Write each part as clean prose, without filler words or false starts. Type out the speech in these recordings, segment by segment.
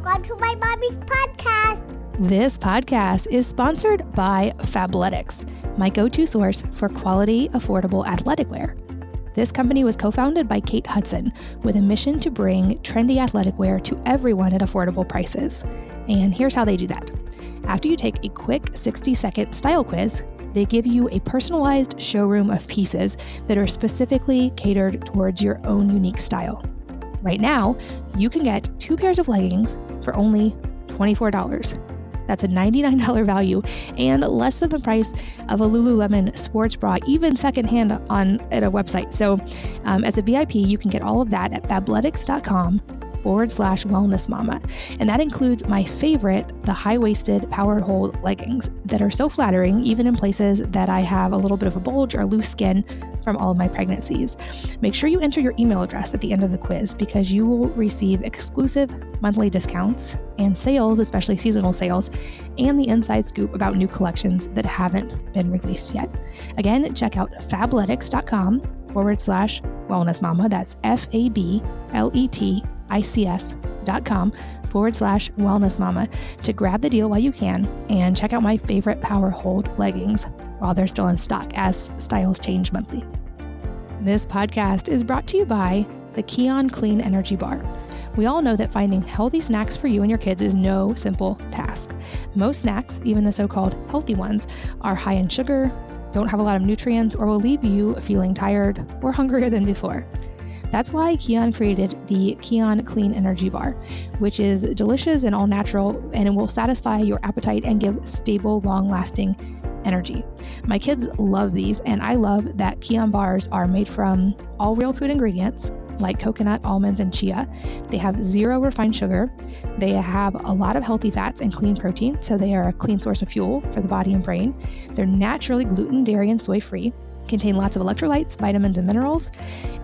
Welcome to my mommy's podcast. This podcast is sponsored by Fabletics, my go-to source for quality, affordable athletic wear. This company was co-founded by Kate Hudson with a mission to bring trendy athletic wear to everyone at affordable prices. And here's how they do that. After you take a quick 60-second style quiz, they give you a personalized showroom of pieces that are specifically catered towards your own unique style. Right now, you can get 2 pairs of leggings for only $24. That's a $99 value and less than the price of a Lululemon sports bra, even secondhand at a website. So as a VIP, you can get all of that at fabletics.com/wellness mama. And that includes my favorite, the high-waisted power hold leggings that are so flattering, even in places that I have a little bit of a bulge or loose skin from all of my pregnancies. Make sure you enter your email address at the end of the quiz because you will receive exclusive monthly discounts and sales, especially seasonal sales, and the inside scoop about new collections that haven't been released yet. Again, check out fabletics.com/wellness mama. That's fabletics.com/wellness mama to grab the deal while you can and check out my favorite power hold leggings while they're still in stock as styles change monthly. This podcast is brought to you by the Kion Clean Energy Bar. We all know that finding healthy snacks for you and your kids is no simple task. Most snacks, even the so-called healthy ones, are high in sugar, don't have a lot of nutrients, or will leave you feeling tired or hungrier than before. That's why Kion created the Kion Clean Energy Bar, which is delicious and all natural, and it will satisfy your appetite and give stable, long-lasting energy. My kids love these, and I love that Kion bars are made from all real food ingredients like coconut, almonds, and chia. They have 0 refined sugar. They have a lot of healthy fats and clean protein, so they are a clean source of fuel for the body and brain. They're naturally gluten, dairy, and soy-free, contain lots of electrolytes, vitamins, and minerals.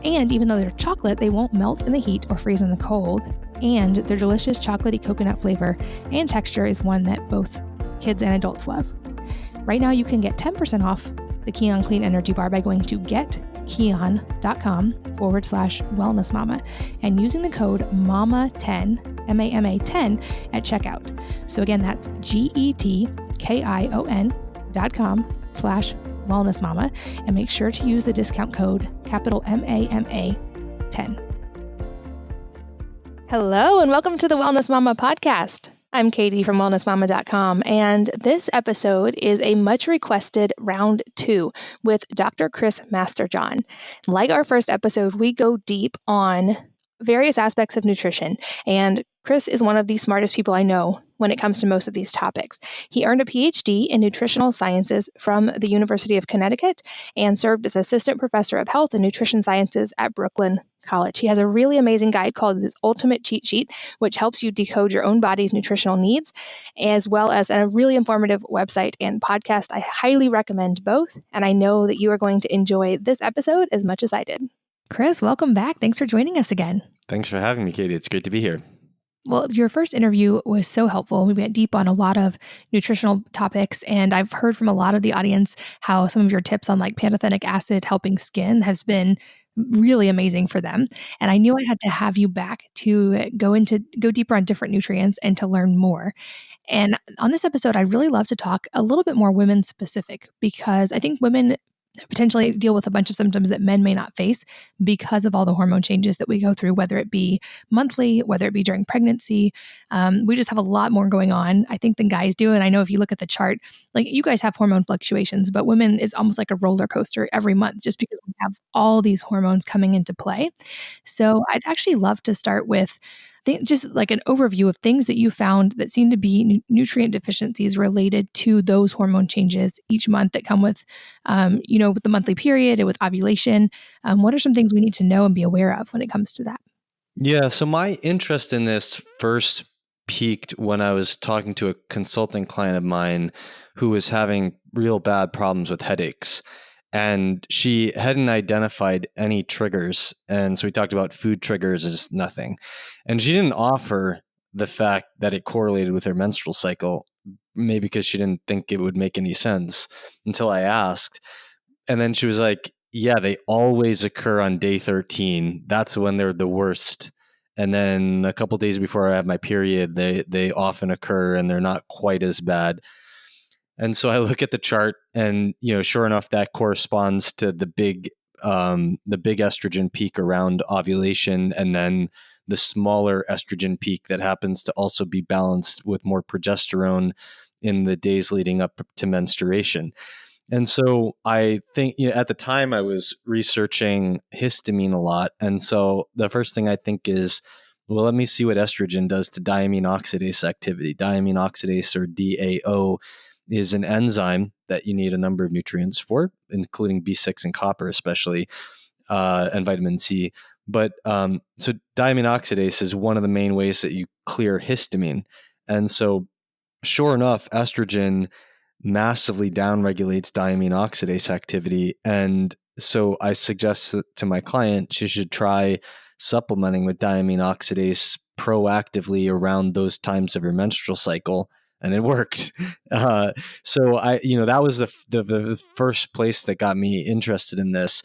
And even though they're chocolate, they won't melt in the heat or freeze in the cold. And their delicious chocolatey coconut flavor and texture is one that both kids and adults love. Right now, you can get 10% off the Kion Clean Energy Bar by going to getkion.com/wellness mama and using the code MAMA10, MAMA10 at checkout. So again, that's getkion.com/wellness mama and make sure to use the discount code capital MAMA10. Hello and welcome to the Wellness Mama podcast. I'm Katie from wellnessmama.com, and this episode is a much requested round 2 with Dr. Chris Masterjohn. Like our first episode, we go deep on various aspects of nutrition, and Chris is one of the smartest people I know when it comes to most of these topics. He earned a PhD in nutritional sciences from the University of Connecticut and served as assistant professor of health and nutrition sciences at Brooklyn College. He has a really amazing guide called the Ultimate Cheat Sheet, which helps you decode your own body's nutritional needs, as well as a really informative website and podcast. I highly recommend both, and I know that you are going to enjoy this episode as much as I did. Chris, welcome back. Thanks for joining us again. Thanks for having me, Katie. It's great to be here. Well, your first interview was so helpful. We went deep on a lot of nutritional topics, and I've heard from a lot of the audience how some of your tips on like pantothenic acid helping skin has been really amazing for them. And I knew I had to have you back to go deeper on different nutrients and to learn more. And on this episode, I'd really love to talk a little bit more women specific, because I think women potentially deal with a bunch of symptoms that men may not face because of all the hormone changes that we go through, whether it be monthly, whether it be during pregnancy. We just have a lot more going on, I think, than guys do. And I know if you look at the chart, like you guys have hormone fluctuations, but women, it's almost like a roller coaster every month just because we have all these hormones coming into play. So I'd actually love to start with just like an overview of things that you found that seem to be nutrient deficiencies related to those hormone changes each month that come with, with the monthly period and with ovulation. What are some things we need to know and be aware of when it comes to that? Yeah, so my interest in this first peaked when I was talking to a consulting client of mine who was having real bad problems with headaches. And she hadn't identified any triggers. And so we talked about food triggers as nothing. And she didn't offer the fact that it correlated with her menstrual cycle, maybe because she didn't think it would make any sense until I asked. And then she was like, yeah, they always occur on day 13. That's when they're the worst. And then a couple days before I have my period, they often occur and they're not quite as bad. And so I look at the chart and, sure enough, that corresponds to the big estrogen peak around ovulation, and then the smaller estrogen peak that happens to also be balanced with more progesterone in the days leading up to menstruation. And so I think, at the time I was researching histamine a lot. And so the first thing I think is, well, let me see what estrogen does to diamine oxidase activity. Diamine oxidase, or DAO, is an enzyme that you need a number of nutrients for, including B6 and copper, especially, and vitamin C. But so diamine oxidase is one of the main ways that you clear histamine. And so sure enough, estrogen massively downregulates diamine oxidase activity. And so I suggest to my client she should try supplementing with diamine oxidase proactively around those times of her menstrual cycle. And it worked. So that was the first place that got me interested in this.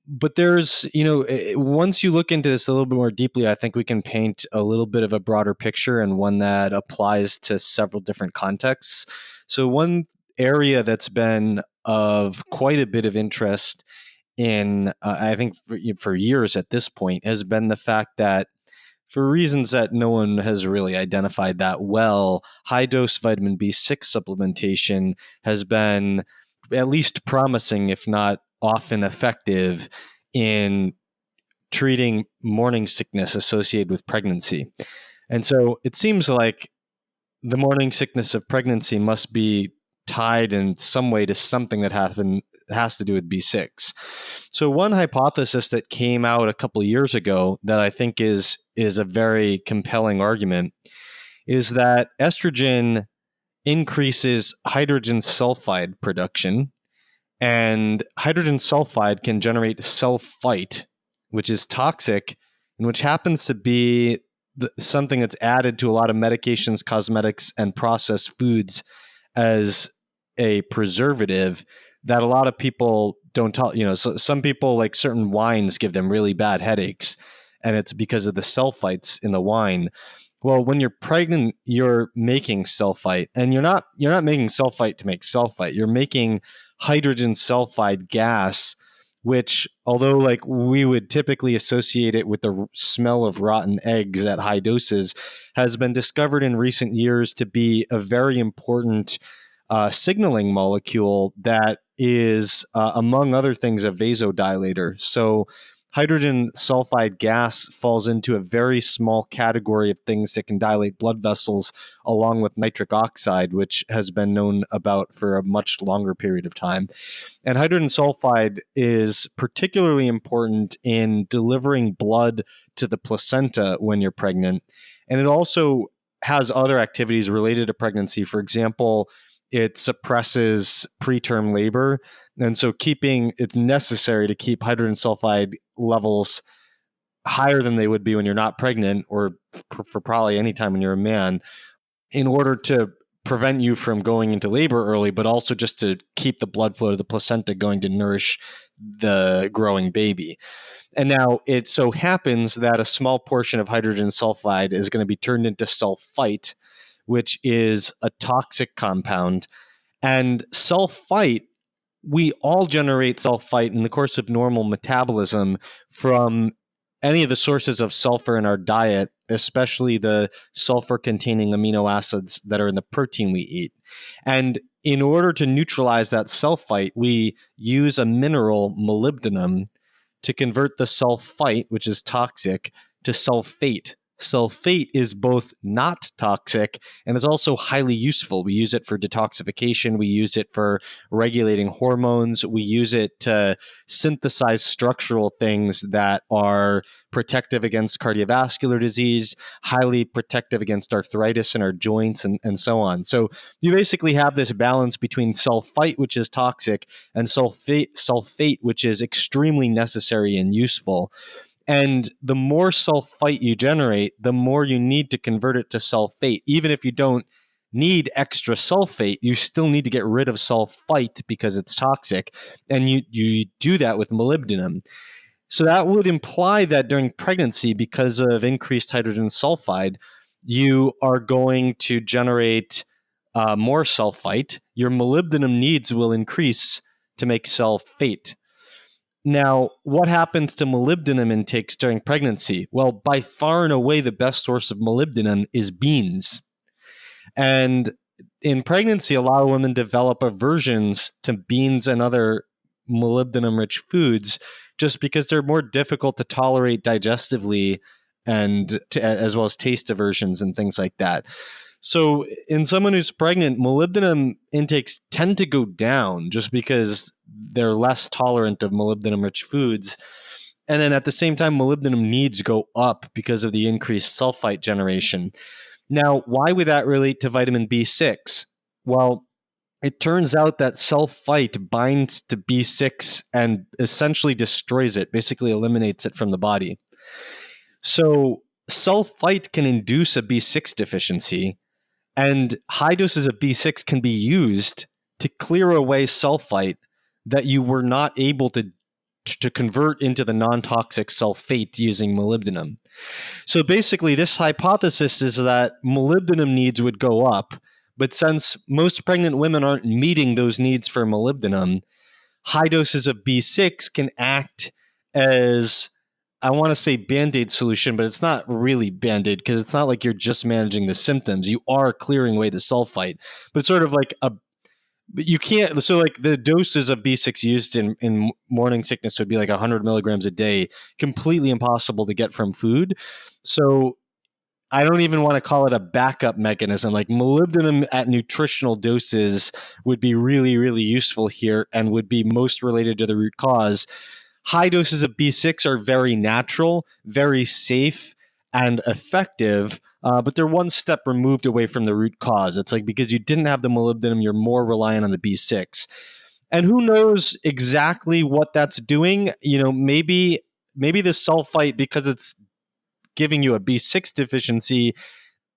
But there's, once you look into this a little bit more deeply, I think we can paint a little bit of a broader picture, and one that applies to several different contexts. So one area that's been of quite a bit of interest in, I think for years at this point, has been the fact that, for reasons that no one has really identified that well, high-dose vitamin B6 supplementation has been at least promising, if not often effective, in treating morning sickness associated with pregnancy. And so it seems like the morning sickness of pregnancy must be tied in some way to something that has to do with B6. So one hypothesis that came out a couple of years ago that I think is a very compelling argument is that estrogen increases hydrogen sulfide production, and hydrogen sulfide can generate sulfite, which is toxic and which happens to be something that's added to a lot of medications, cosmetics, and processed foods as a preservative that a lot of people don't so some people, like certain wines, give them really bad headaches, and it's because of the sulfites in the wine. Well, when you're pregnant, you're making sulfite, and you're not making sulfite to make sulfite. You're making hydrogen sulfide gas, which, although like we would typically associate it with the smell of rotten eggs at high doses, has been discovered in recent years to be a very important signaling molecule that is, among other things, a vasodilator. So hydrogen sulfide gas falls into a very small category of things that can dilate blood vessels, along with nitric oxide, which has been known about for a much longer period of time. And hydrogen sulfide is particularly important in delivering blood to the placenta when you're pregnant. And it also has other activities related to pregnancy. For example, it suppresses preterm labor. And so it's necessary to keep hydrogen sulfide levels higher than they would be when you're not pregnant, or for probably any time when you're a man, in order to prevent you from going into labor early, but also just to keep the blood flow to the placenta going to nourish the growing baby. And now it so happens that a small portion of hydrogen sulfide is going to be turned into sulfite, which is a toxic compound. And sulfite, we all generate sulfite in the course of normal metabolism from any of the sources of sulfur in our diet, especially the sulfur-containing amino acids that are in the protein we eat. And in order to neutralize that sulfite, we use a mineral, molybdenum, to convert the sulfite, which is toxic, to sulfate. Sulfate is both not toxic and is also highly useful. We use it for detoxification. We use it for regulating hormones. We use it to synthesize structural things that are protective against cardiovascular disease, highly protective against arthritis in our joints, and so on. So you basically have this balance between sulfite, which is toxic, and sulfate, which is extremely necessary and useful. And the more sulfite you generate, the more you need to convert it to sulfate. Even if you don't need extra sulfate, you still need to get rid of sulfite because it's toxic. And you do that with molybdenum. So that would imply that during pregnancy, because of increased hydrogen sulfide, you are going to generate more sulfite. Your molybdenum needs will increase to make sulfate. Now, what happens to molybdenum intakes during pregnancy? Well, by far and away, the best source of molybdenum is beans. And in pregnancy, a lot of women develop aversions to beans and other molybdenum-rich foods just because they're more difficult to tolerate digestively and as well as taste aversions and things like that. So in someone who's pregnant, molybdenum intakes tend to go down just because they're less tolerant of molybdenum-rich foods. And then at the same time, molybdenum needs go up because of the increased sulfite generation. Now, why would that relate to vitamin B6? Well, it turns out that sulfite binds to B6 and essentially destroys it, basically eliminates it from the body. So sulfite can induce a B6 deficiency, and high doses of B6 can be used to clear away sulfite that you were not able to convert into the non-toxic sulfate using molybdenum. So basically, this hypothesis is that molybdenum needs would go up, but since most pregnant women aren't meeting those needs for molybdenum, high doses of B6 can act as, I want to say Band-Aid solution, but it's not really Band-Aid because it's not like you're just managing the symptoms. You are clearing away the sulfite, but it's sort of like you can't, so like the doses of B6 used in morning sickness would be like 100 milligrams a day, completely impossible to get from food. So I don't even want to call it a backup mechanism. Like molybdenum at nutritional doses would be really, really useful here and would be most related to the root cause. High doses of B6 are very natural, very safe, and effective, but they're one step removed away from the root cause. It's like because you didn't have the molybdenum, you're more reliant on the B6. And who knows exactly what that's doing? Maybe the sulfite, because it's giving you a B6 deficiency,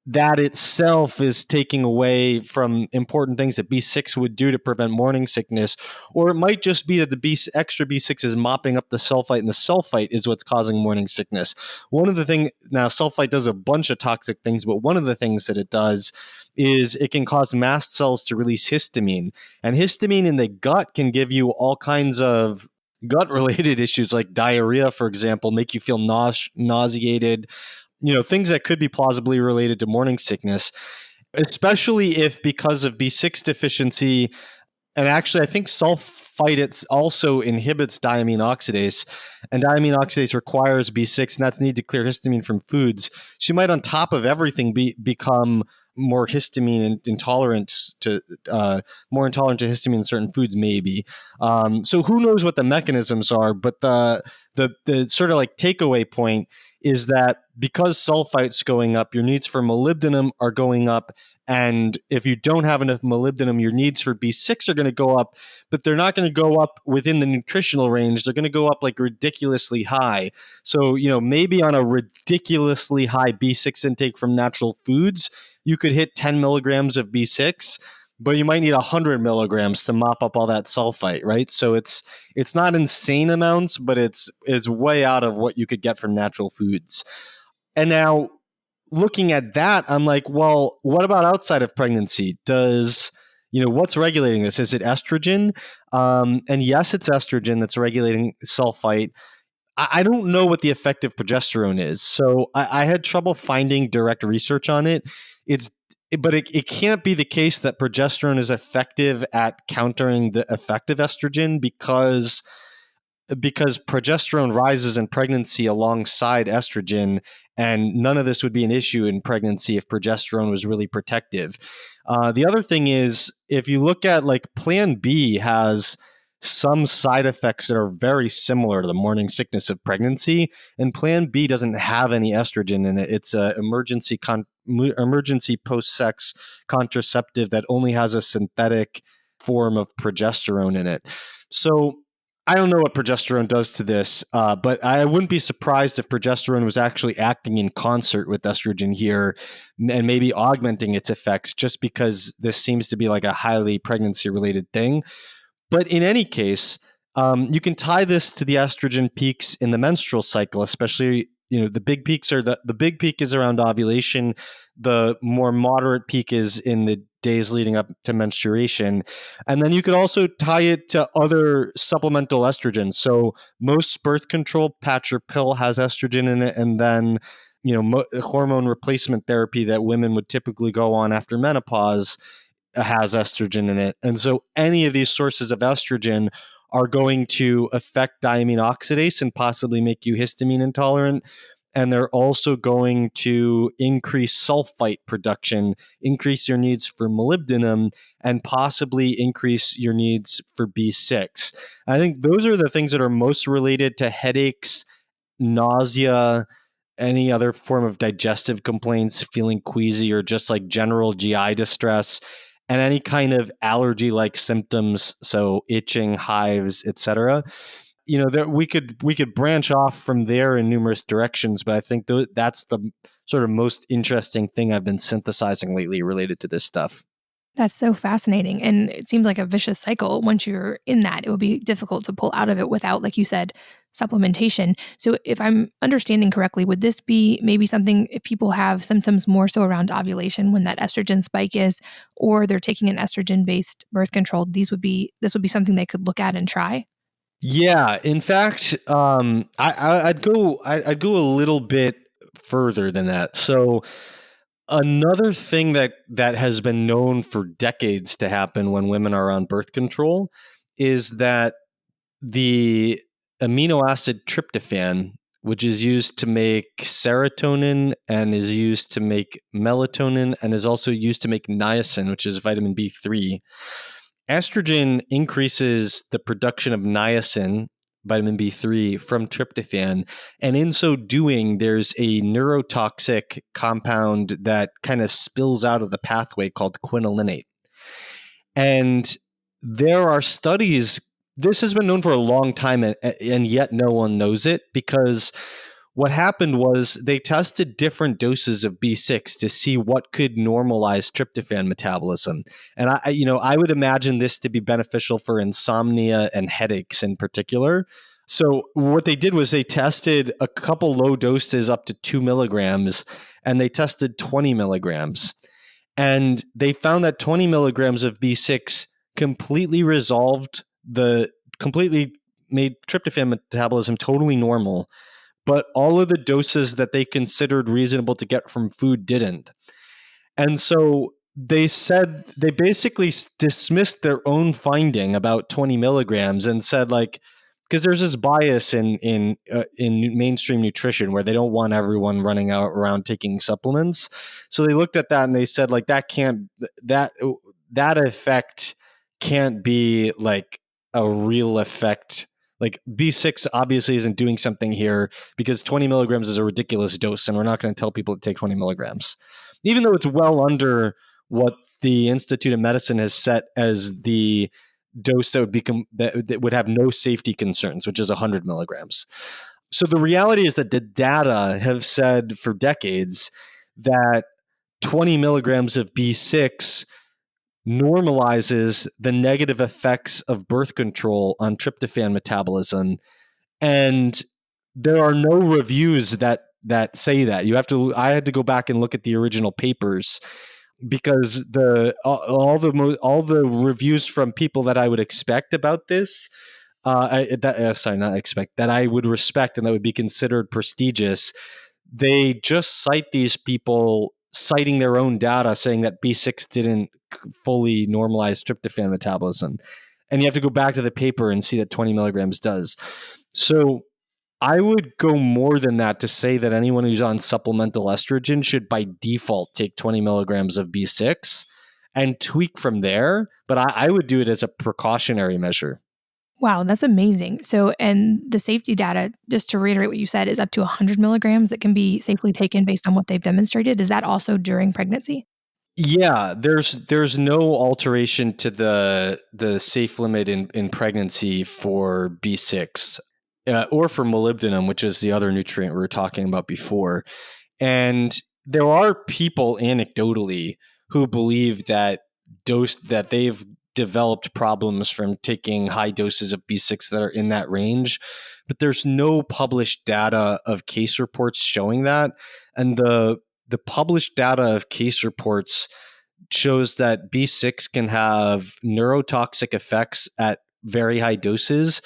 that itself is taking away from important things that B6 would do to prevent morning sickness. Or it might just be that the extra B6 is mopping up the sulfite, and the sulfite is what's causing morning sickness. One of the things, now sulfite does a bunch of toxic things, but one of the things that it does is it can cause mast cells to release histamine. And histamine in the gut can give you all kinds of gut-related issues like diarrhea, for example, make you feel nauseated, things that could be plausibly related to morning sickness, especially if because of B6 deficiency, and actually I think sulfite also inhibits diamine oxidase, and diamine oxidase requires B6, and that's need to clear histamine from foods. She might, on top of everything, become more histamine intolerant to more intolerant to histamine in certain foods, maybe. So who knows what the mechanisms are, but the sort of like takeaway point is that because sulfite's going up, your needs for molybdenum are going up. And if you don't have enough molybdenum, your needs for B6 are going to go up, but they're not going to go up within the nutritional range. They're going to go up like ridiculously high. So, maybe on a ridiculously high B6 intake from natural foods, you could hit 10 milligrams of B6, but you might need 100 milligrams to mop up all that sulfite, right? So it's not insane amounts, but it's way out of what you could get from natural foods. And now looking at that, I'm like, well, what about outside of pregnancy? What's regulating this? Is it estrogen? And yes, it's estrogen that's regulating sulfite. I don't know what the effect of progesterone is. So I had trouble finding direct research on it. But it can't be the case that progesterone is effective at countering the effect of estrogen because progesterone rises in pregnancy alongside estrogen, and none of this would be an issue in pregnancy if progesterone was really protective. The other thing is, if you look at like Plan B has some side effects that are very similar to the morning sickness of pregnancy, and Plan B doesn't have any estrogen in it. It's an emergency post-sex contraceptive that only has a synthetic form of progesterone in it. So I don't know what progesterone does to this, but I wouldn't be surprised if progesterone was actually acting in concert with estrogen here and maybe augmenting its effects, just because this seems to be like a highly pregnancy-related thing. But in any case, You can tie this to the estrogen peaks in the menstrual cycle, especially, the big peaks are the big peak is around ovulation. The more moderate peak is in the days leading up to menstruation. And then you could also tie it to other supplemental estrogens. So most birth control patch or pill has estrogen in it. And then, hormone replacement therapy that women would typically go on after menopause has estrogen in it. And so any of these sources of estrogen are going to affect diamine oxidase and possibly make you histamine intolerant. And they're also going to increase sulfite production, increase your needs for molybdenum, and possibly increase your needs for B6. I think those are the things that are most related to headaches, nausea, any other form of digestive complaints, feeling queasy, or just like general GI distress, and any kind of allergy-like symptoms, so itching, hives, etc. That we could branch off from there in numerous directions, but I think that's the sort of most interesting thing I've been synthesizing lately related to this stuff. That's so fascinating. And it seems like a vicious cycle. Once you're in that, it would be difficult to pull out of it without, like you said, supplementation. So if I'm understanding correctly, would this be maybe something if people have symptoms more so around ovulation when that estrogen spike is, or they're taking an estrogen-based birth control, this would be something they could look at and try? Yeah, in fact, I'd go a little bit further than that. So another thing that has been known for decades to happen when women are on birth control is that the amino acid tryptophan, which is used to make serotonin and is used to make melatonin and is also used to make niacin, which is vitamin B3. Estrogen increases the production of niacin, vitamin B3, from tryptophan. And in so doing, there's a neurotoxic compound that kind of spills out of the pathway called quinolinate. And there are studies, this has been known for a long time, and yet no one knows it, because what happened was they tested different doses of B6 to see what could normalize tryptophan metabolism. And I would imagine this to be beneficial for insomnia and headaches in particular. So what they did was they tested a couple low doses up to 2 milligrams, and they tested 20 milligrams. And they found that 20 milligrams of B6 completely made tryptophan metabolism totally normal. But all of the doses that they considered reasonable to get from food didn't. And so they basically dismissed their own finding about 20 milligrams and said, like, because there's this bias in mainstream nutrition where they don't want everyone running around taking supplements. So they looked at that and they said, like, that effect can't be like a real effect. Like B6 obviously isn't doing something here because 20 milligrams is a ridiculous dose, and we're not going to tell people to take 20 milligrams, even though it's well under what the Institute of Medicine has set as the dose that would have no safety concerns, which is 100 milligrams. So the reality is that the data have said for decades that 20 milligrams of B6 normalizes the negative effects of birth control on tryptophan metabolism. And there are no reviews that say that. I had to go back and look at the original papers, because all the reviews from people that I would expect about this, that I would respect and that would be considered prestigious, they just cite these people citing their own data saying that B6 didn't fully normalize tryptophan metabolism. And you have to go back to the paper and see that 20 milligrams does. So I would go more than that to say that anyone who's on supplemental estrogen should by default take 20 milligrams of B6 and tweak from there. But I would do it as a precautionary measure. Wow, that's amazing. So, and the safety data, just to reiterate what you said, is up to 100 milligrams that can be safely taken based on what they've demonstrated. Is that also during pregnancy? Yeah, there's no alteration to the safe limit in pregnancy for B6 or for molybdenum, which is the other nutrient we were talking about before. And there are people anecdotally who believe that they've developed problems from taking high doses of B6 that are in that range, but there's no published data of case reports showing that. And the published data of case reports shows that B6 can have neurotoxic effects at very high doses.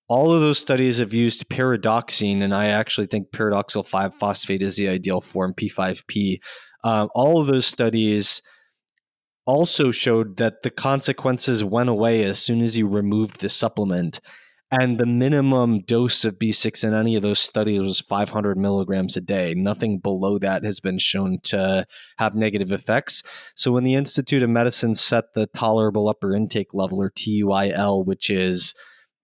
All of those studies have used pyridoxine, and I actually think pyridoxal 5-phosphate is the ideal form, P5P. All of those studies also showed that the consequences went away as soon as you removed the supplement. And the minimum dose of B6 in any of those studies was 500 milligrams a day. Nothing below that has been shown to have negative effects. So when the Institute of Medicine set the tolerable upper intake level, or TUIL, which is,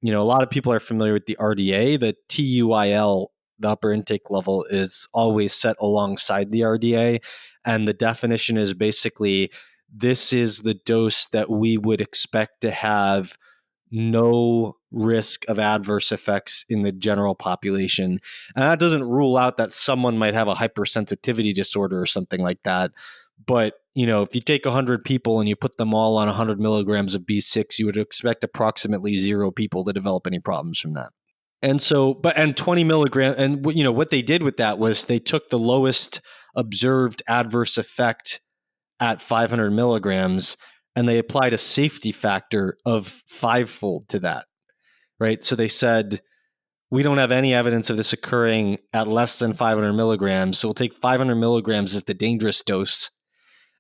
a lot of people are familiar with the RDA, the TUIL, the upper intake level, is always set alongside the RDA. And the definition is basically, this is the dose that we would expect to have no risk of adverse effects in the general population. And that doesn't rule out that someone might have a hypersensitivity disorder or something like that. But, if you take 100 people and you put them all on 100 milligrams of B6, you would expect approximately 0 people to develop any problems from that. And so, and 20 milligrams, and what they did with that was they took the lowest observed adverse effect at 500 milligrams, and they applied a safety factor of 5-fold to that, right? So they said, we don't have any evidence of this occurring at less than 500 milligrams. So we'll take 500 milligrams as the dangerous dose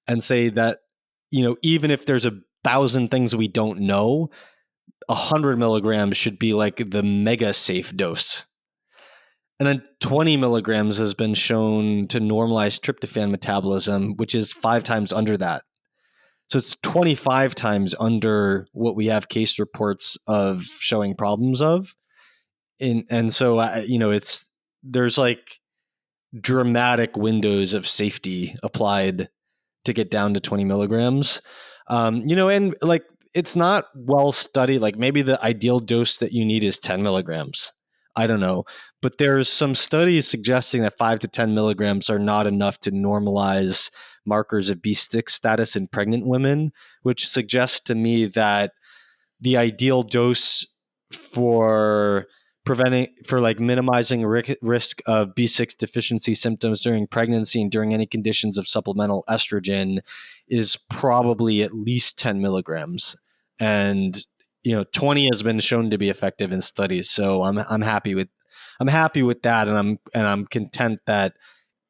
and say that, even if there's 1,000 things we don't know, 100 milligrams should be like the mega safe dose. And then 20 milligrams has been shown to normalize tryptophan metabolism, which is 5 times under that. So it's 25 times under what we have case reports of showing problems of. And so, there's like dramatic windows of safety applied to get down to 20 milligrams. And like, it's not well studied. Like, maybe the ideal dose that you need is 10 milligrams. I don't know. But there's some studies suggesting that 5 to 10 milligrams are not enough to normalize markers of B6 status in pregnant women, which suggests to me that the ideal dose for minimizing risk of B6 deficiency symptoms during pregnancy and during any conditions of supplemental estrogen is probably at least 10 milligrams. And 20 has been shown to be effective in studies. So I'm happy with that, and I'm content that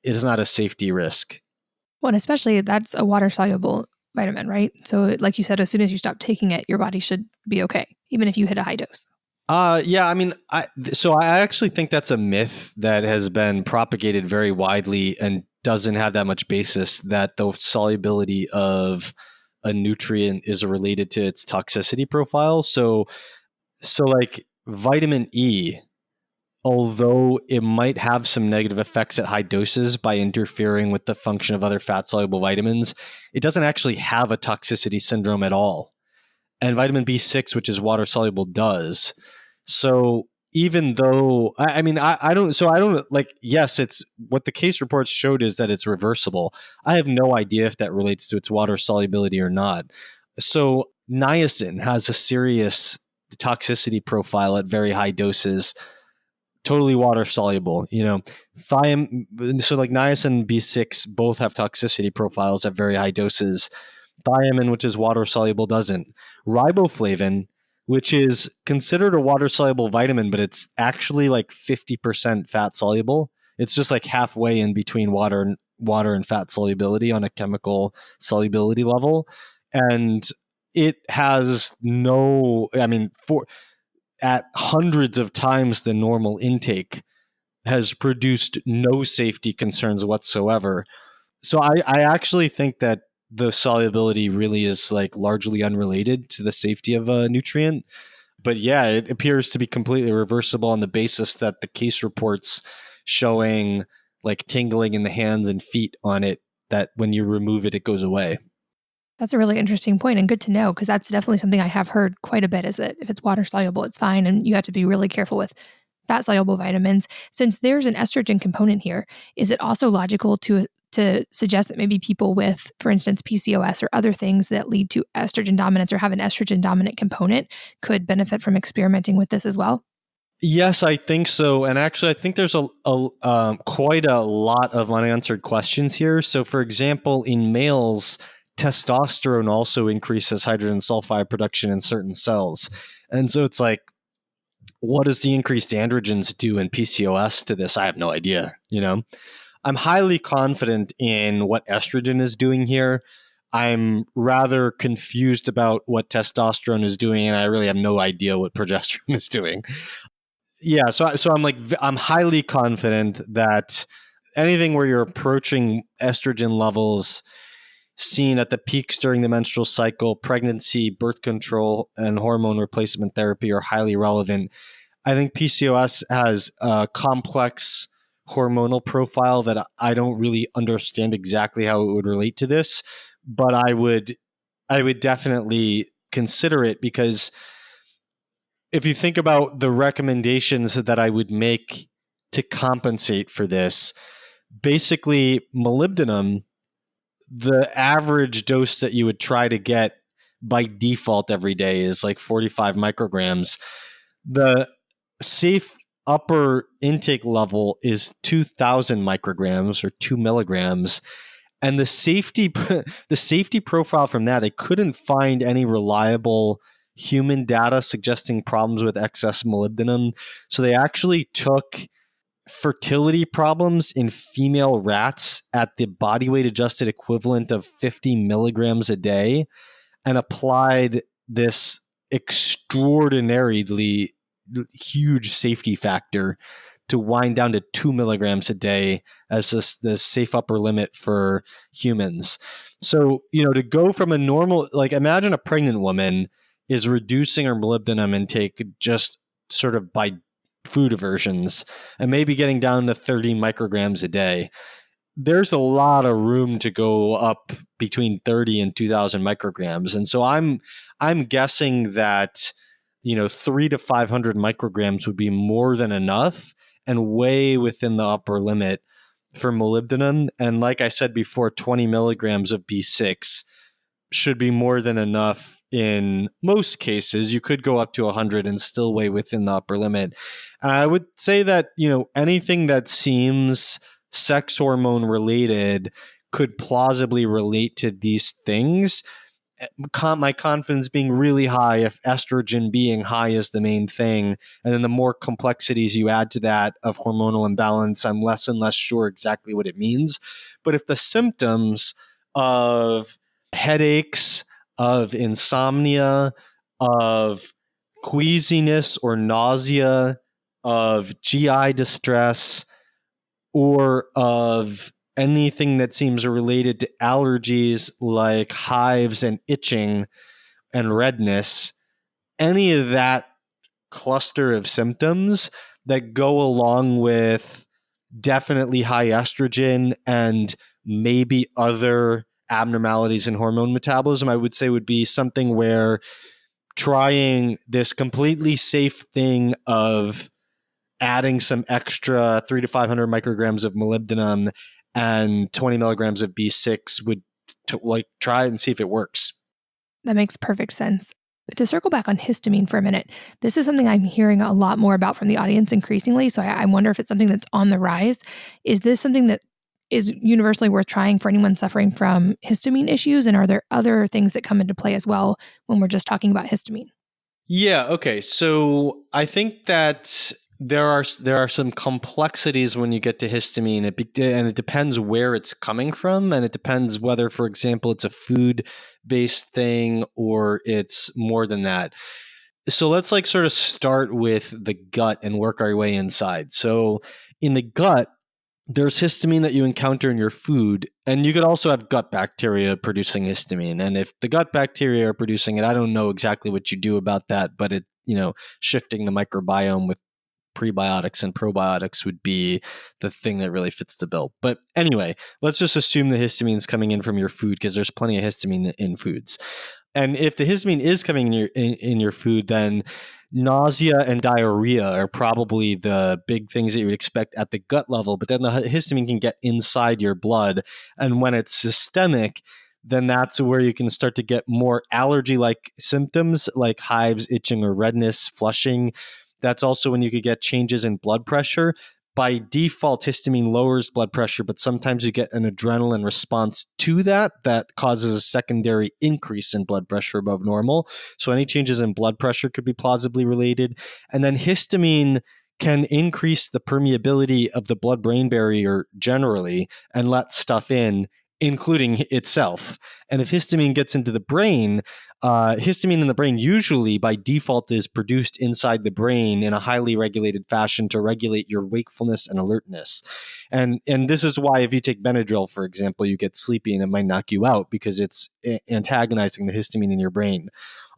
it is not a safety risk. Well, and especially that's a water-soluble vitamin, right? So like you said, as soon as you stop taking it, your body should be okay, even if you hit a high dose. Yeah, I mean, I actually think that's a myth that has been propagated very widely and doesn't have that much basis, that the solubility of a nutrient is related to its toxicity profile. So like vitamin E, although it might have some negative effects at high doses by interfering with the function of other fat-soluble vitamins, it doesn't actually have a toxicity syndrome at all. And vitamin B6, which is water-soluble, does. So even though, I don't like, yes, it's what the case reports showed is that it's reversible. I have no idea if that relates to its water solubility or not. So niacin has a serious toxicity profile at very high doses, totally water soluble. So like niacin and B6 both have toxicity profiles at very high doses. Thiamine, which is water soluble, doesn't. Riboflavin, which is considered a water-soluble vitamin, but it's actually like 50% fat-soluble. It's just like halfway in between water and fat solubility on a chemical solubility level. And it has at hundreds of times the normal intake, has produced no safety concerns whatsoever. So I actually think that the solubility really is like largely unrelated to the safety of a nutrient. But yeah, it appears to be completely reversible on the basis that the case reports showing like tingling in the hands and feet on it, that when you remove it, it goes away. That's a really interesting point and good to know, because that's definitely something I have heard quite a bit, is that if it's water soluble, it's fine. And you have to be really careful with fat-soluble vitamins, since there's an estrogen component here, is it also logical to suggest that maybe people with, for instance, PCOS or other things that lead to estrogen dominance or have an estrogen dominant component could benefit from experimenting with this as well? Yes, I think so. And actually, I think there's quite a lot of unanswered questions here. So, for example, in males, testosterone also increases hydrogen sulfide production in certain cells. And so it's like, what does the increased androgens do in PCOS to this? I have no idea. I'm highly confident in what estrogen is doing here. I'm rather confused about what testosterone is doing, and I really have no idea what progesterone is doing. Yeah, so I'm highly confident that anything where you're approaching estrogen levels seen at the peaks during the menstrual cycle, pregnancy, birth control, and hormone replacement therapy are highly relevant. I think PCOS has a complex hormonal profile that I don't really understand exactly how it would relate to this, but I would definitely consider it, because if you think about the recommendations that I would make to compensate for this, basically molybdenum, the average dose that you would try to get by default every day is like 45 micrograms. The safe upper intake level is 2,000 micrograms or 2 milligrams. And the safety profile from that, they couldn't find any reliable human data suggesting problems with excess molybdenum. So they actually took fertility problems in female rats at the body weight adjusted equivalent of 50 milligrams a day and applied this extraordinarily huge safety factor to wind down to 2 milligrams a day as the safe upper limit for humans. So, to go from a normal, like imagine a pregnant woman is reducing her molybdenum intake just sort of by food aversions and maybe getting down to 30 micrograms a day. There's a lot of room to go up between 30 and 2,000 micrograms. And so I'm guessing that, 3 to 500 micrograms would be more than enough and way within the upper limit for molybdenum. And like I said before, 20 milligrams of B6 should be more than enough in most cases. You could go up to 100 and still way within the upper limit. I would say that, anything that seems sex hormone related could plausibly relate to these things. My confidence being really high if estrogen being high is the main thing. And then the more complexities you add to that of hormonal imbalance, I'm less and less sure exactly what it means. But if the symptoms of headaches, of insomnia, of queasiness or nausea, of GI distress, or of anything that seems related to allergies like hives and itching and redness, any of that cluster of symptoms that go along with definitely high estrogen and maybe other abnormalities in hormone metabolism, I would say would be something where trying this completely safe thing of adding some extra 300 to 500 micrograms of molybdenum and 20 milligrams of B6 would try and see if it works. That makes perfect sense. To circle back on histamine for a minute, this is something I'm hearing a lot more about from the audience increasingly. So I wonder if it's something that's on the rise. Is this something that is universally worth trying for anyone suffering from histamine issues? And are there other things that come into play as well when we're just talking about histamine? Yeah. Okay. So I think that there are some complexities when you get to histamine, and it depends where it's coming from, and it depends whether, for example, it's a food-based thing or it's more than that. So let's sort of start with the gut and work our way inside. So in the gut, there's histamine that you encounter in your food, and you could also have gut bacteria producing histamine. And if the gut bacteria are producing it, I don't know exactly what you do about that, but shifting the microbiome with prebiotics and probiotics would be the thing that really fits the bill. But anyway, let's just assume the histamine is coming in from your food, because there's plenty of histamine in foods. And if the histamine is coming in your food, then nausea and diarrhea are probably the big things that you would expect at the gut level. But then the histamine can get inside your blood. And when it's systemic, then that's where you can start to get more allergy-like symptoms like hives, itching, or redness, flushing. That's also when you could get changes in blood pressure. By default, histamine lowers blood pressure, but sometimes you get an adrenaline response to that causes a secondary increase in blood pressure above normal. So any changes in blood pressure could be plausibly related. And then histamine can increase the permeability of the blood-brain barrier generally and let stuff in, including itself. And if histamine gets into the brain, histamine in the brain usually by default is produced inside the brain in a highly regulated fashion to regulate your wakefulness and alertness. And this is why if you take Benadryl, for example, you get sleepy and it might knock you out because it's antagonizing the histamine in your brain.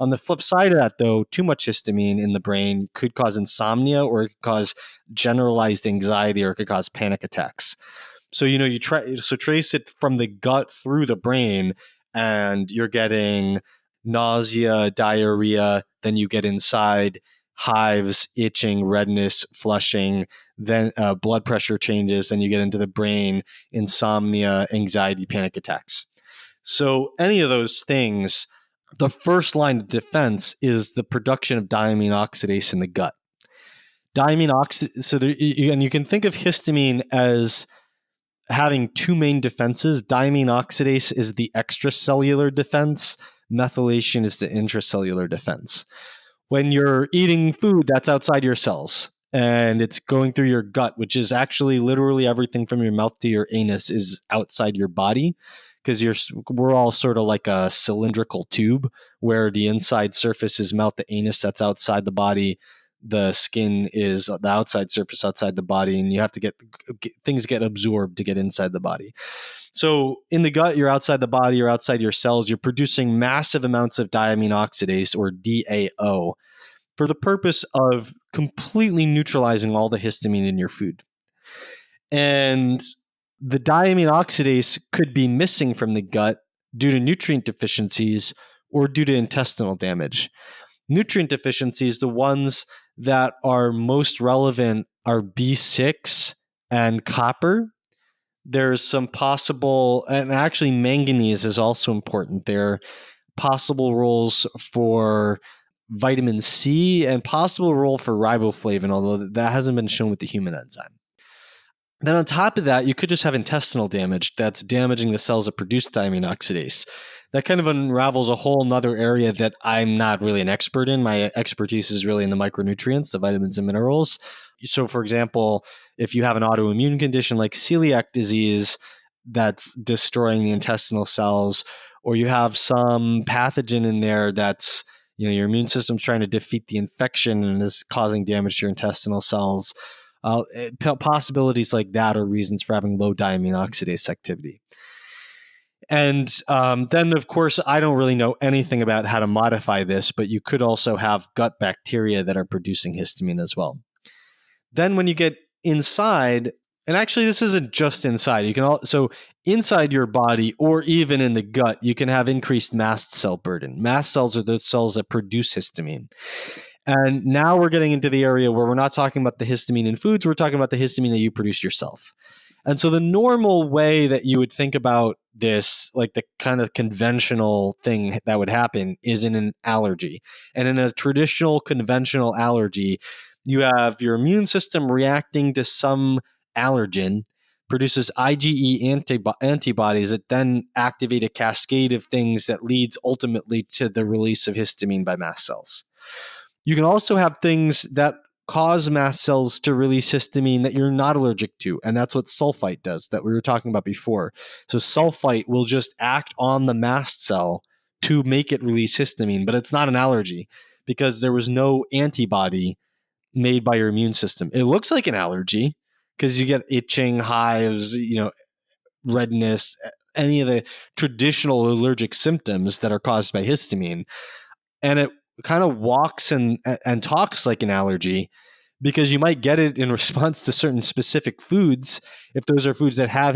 On the flip side of that, though, too much histamine in the brain could cause insomnia, or it could cause generalized anxiety, or it could cause panic attacks. So, you trace it from the gut through the brain, and you're getting nausea, diarrhea, then you get inside hives, itching, redness, flushing, then blood pressure changes, then you get into the brain, insomnia, anxiety, panic attacks. So any of those things, the first line of defense is the production of diamine oxidase in the gut. Diamine oxidase, and you can think of histamine as having two main defenses. Diamine oxidase is the extracellular defense. Methylation is the intracellular defense. When you're eating food that's outside your cells and it's going through your gut, which is actually literally everything from your mouth to your anus is outside your body, because we're all sort of like a cylindrical tube where the inside surface is mouth to anus, that's outside the body. The skin is the outside surface outside the body, and you have to things get absorbed to get inside the body. So in the gut, you're outside the body, you're outside your cells, you're producing massive amounts of diamine oxidase, or DAO, for the purpose of completely neutralizing all the histamine in your food. And the diamine oxidase could be missing from the gut due to nutrient deficiencies or due to intestinal damage. Nutrient deficiencies, the ones that are most relevant, are B6 and copper. There's some possible, and actually manganese is also important. There are possible roles for vitamin C and possible role for riboflavin, although that hasn't been shown with the human enzyme. Then on top of that, you could just have intestinal damage that's damaging the cells that produce diamine oxidase. That kind of unravels a whole nother area that I'm not really an expert in. My expertise is really in the micronutrients, the vitamins and minerals. So for example, if you have an autoimmune condition like celiac disease that's destroying the intestinal cells, or you have some pathogen in there that's, your immune system's trying to defeat the infection and is causing damage to your intestinal cells, possibilities like that are reasons for having low diamine oxidase activity. And then, of course, I don't really know anything about how to modify this, but you could also have gut bacteria that are producing histamine as well. Then when you get inside, and actually this isn't just inside, so inside your body or even in the gut, you can have increased mast cell burden. Mast cells are the cells that produce histamine. And now we're getting into the area where we're not talking about the histamine in foods, we're talking about the histamine that you produce yourself. And so the normal way that you would think about this, like the kind of conventional thing that would happen, is in an allergy. And in a traditional conventional allergy, you have your immune system reacting to some allergen, produces IgE antibodies that then activate a cascade of things that leads ultimately to the release of histamine by mast cells. You can also have things that cause mast cells to release histamine that you're not allergic to. And that's what sulfite does that we were talking about before. So sulfite will just act on the mast cell to make it release histamine, but it's not an allergy because there was no antibody made by your immune system. It looks like an allergy because you get itching, hives, redness, any of the traditional allergic symptoms that are caused by histamine. And it kind of walks and talks like an allergy because you might get it in response to certain specific foods. If those are foods that have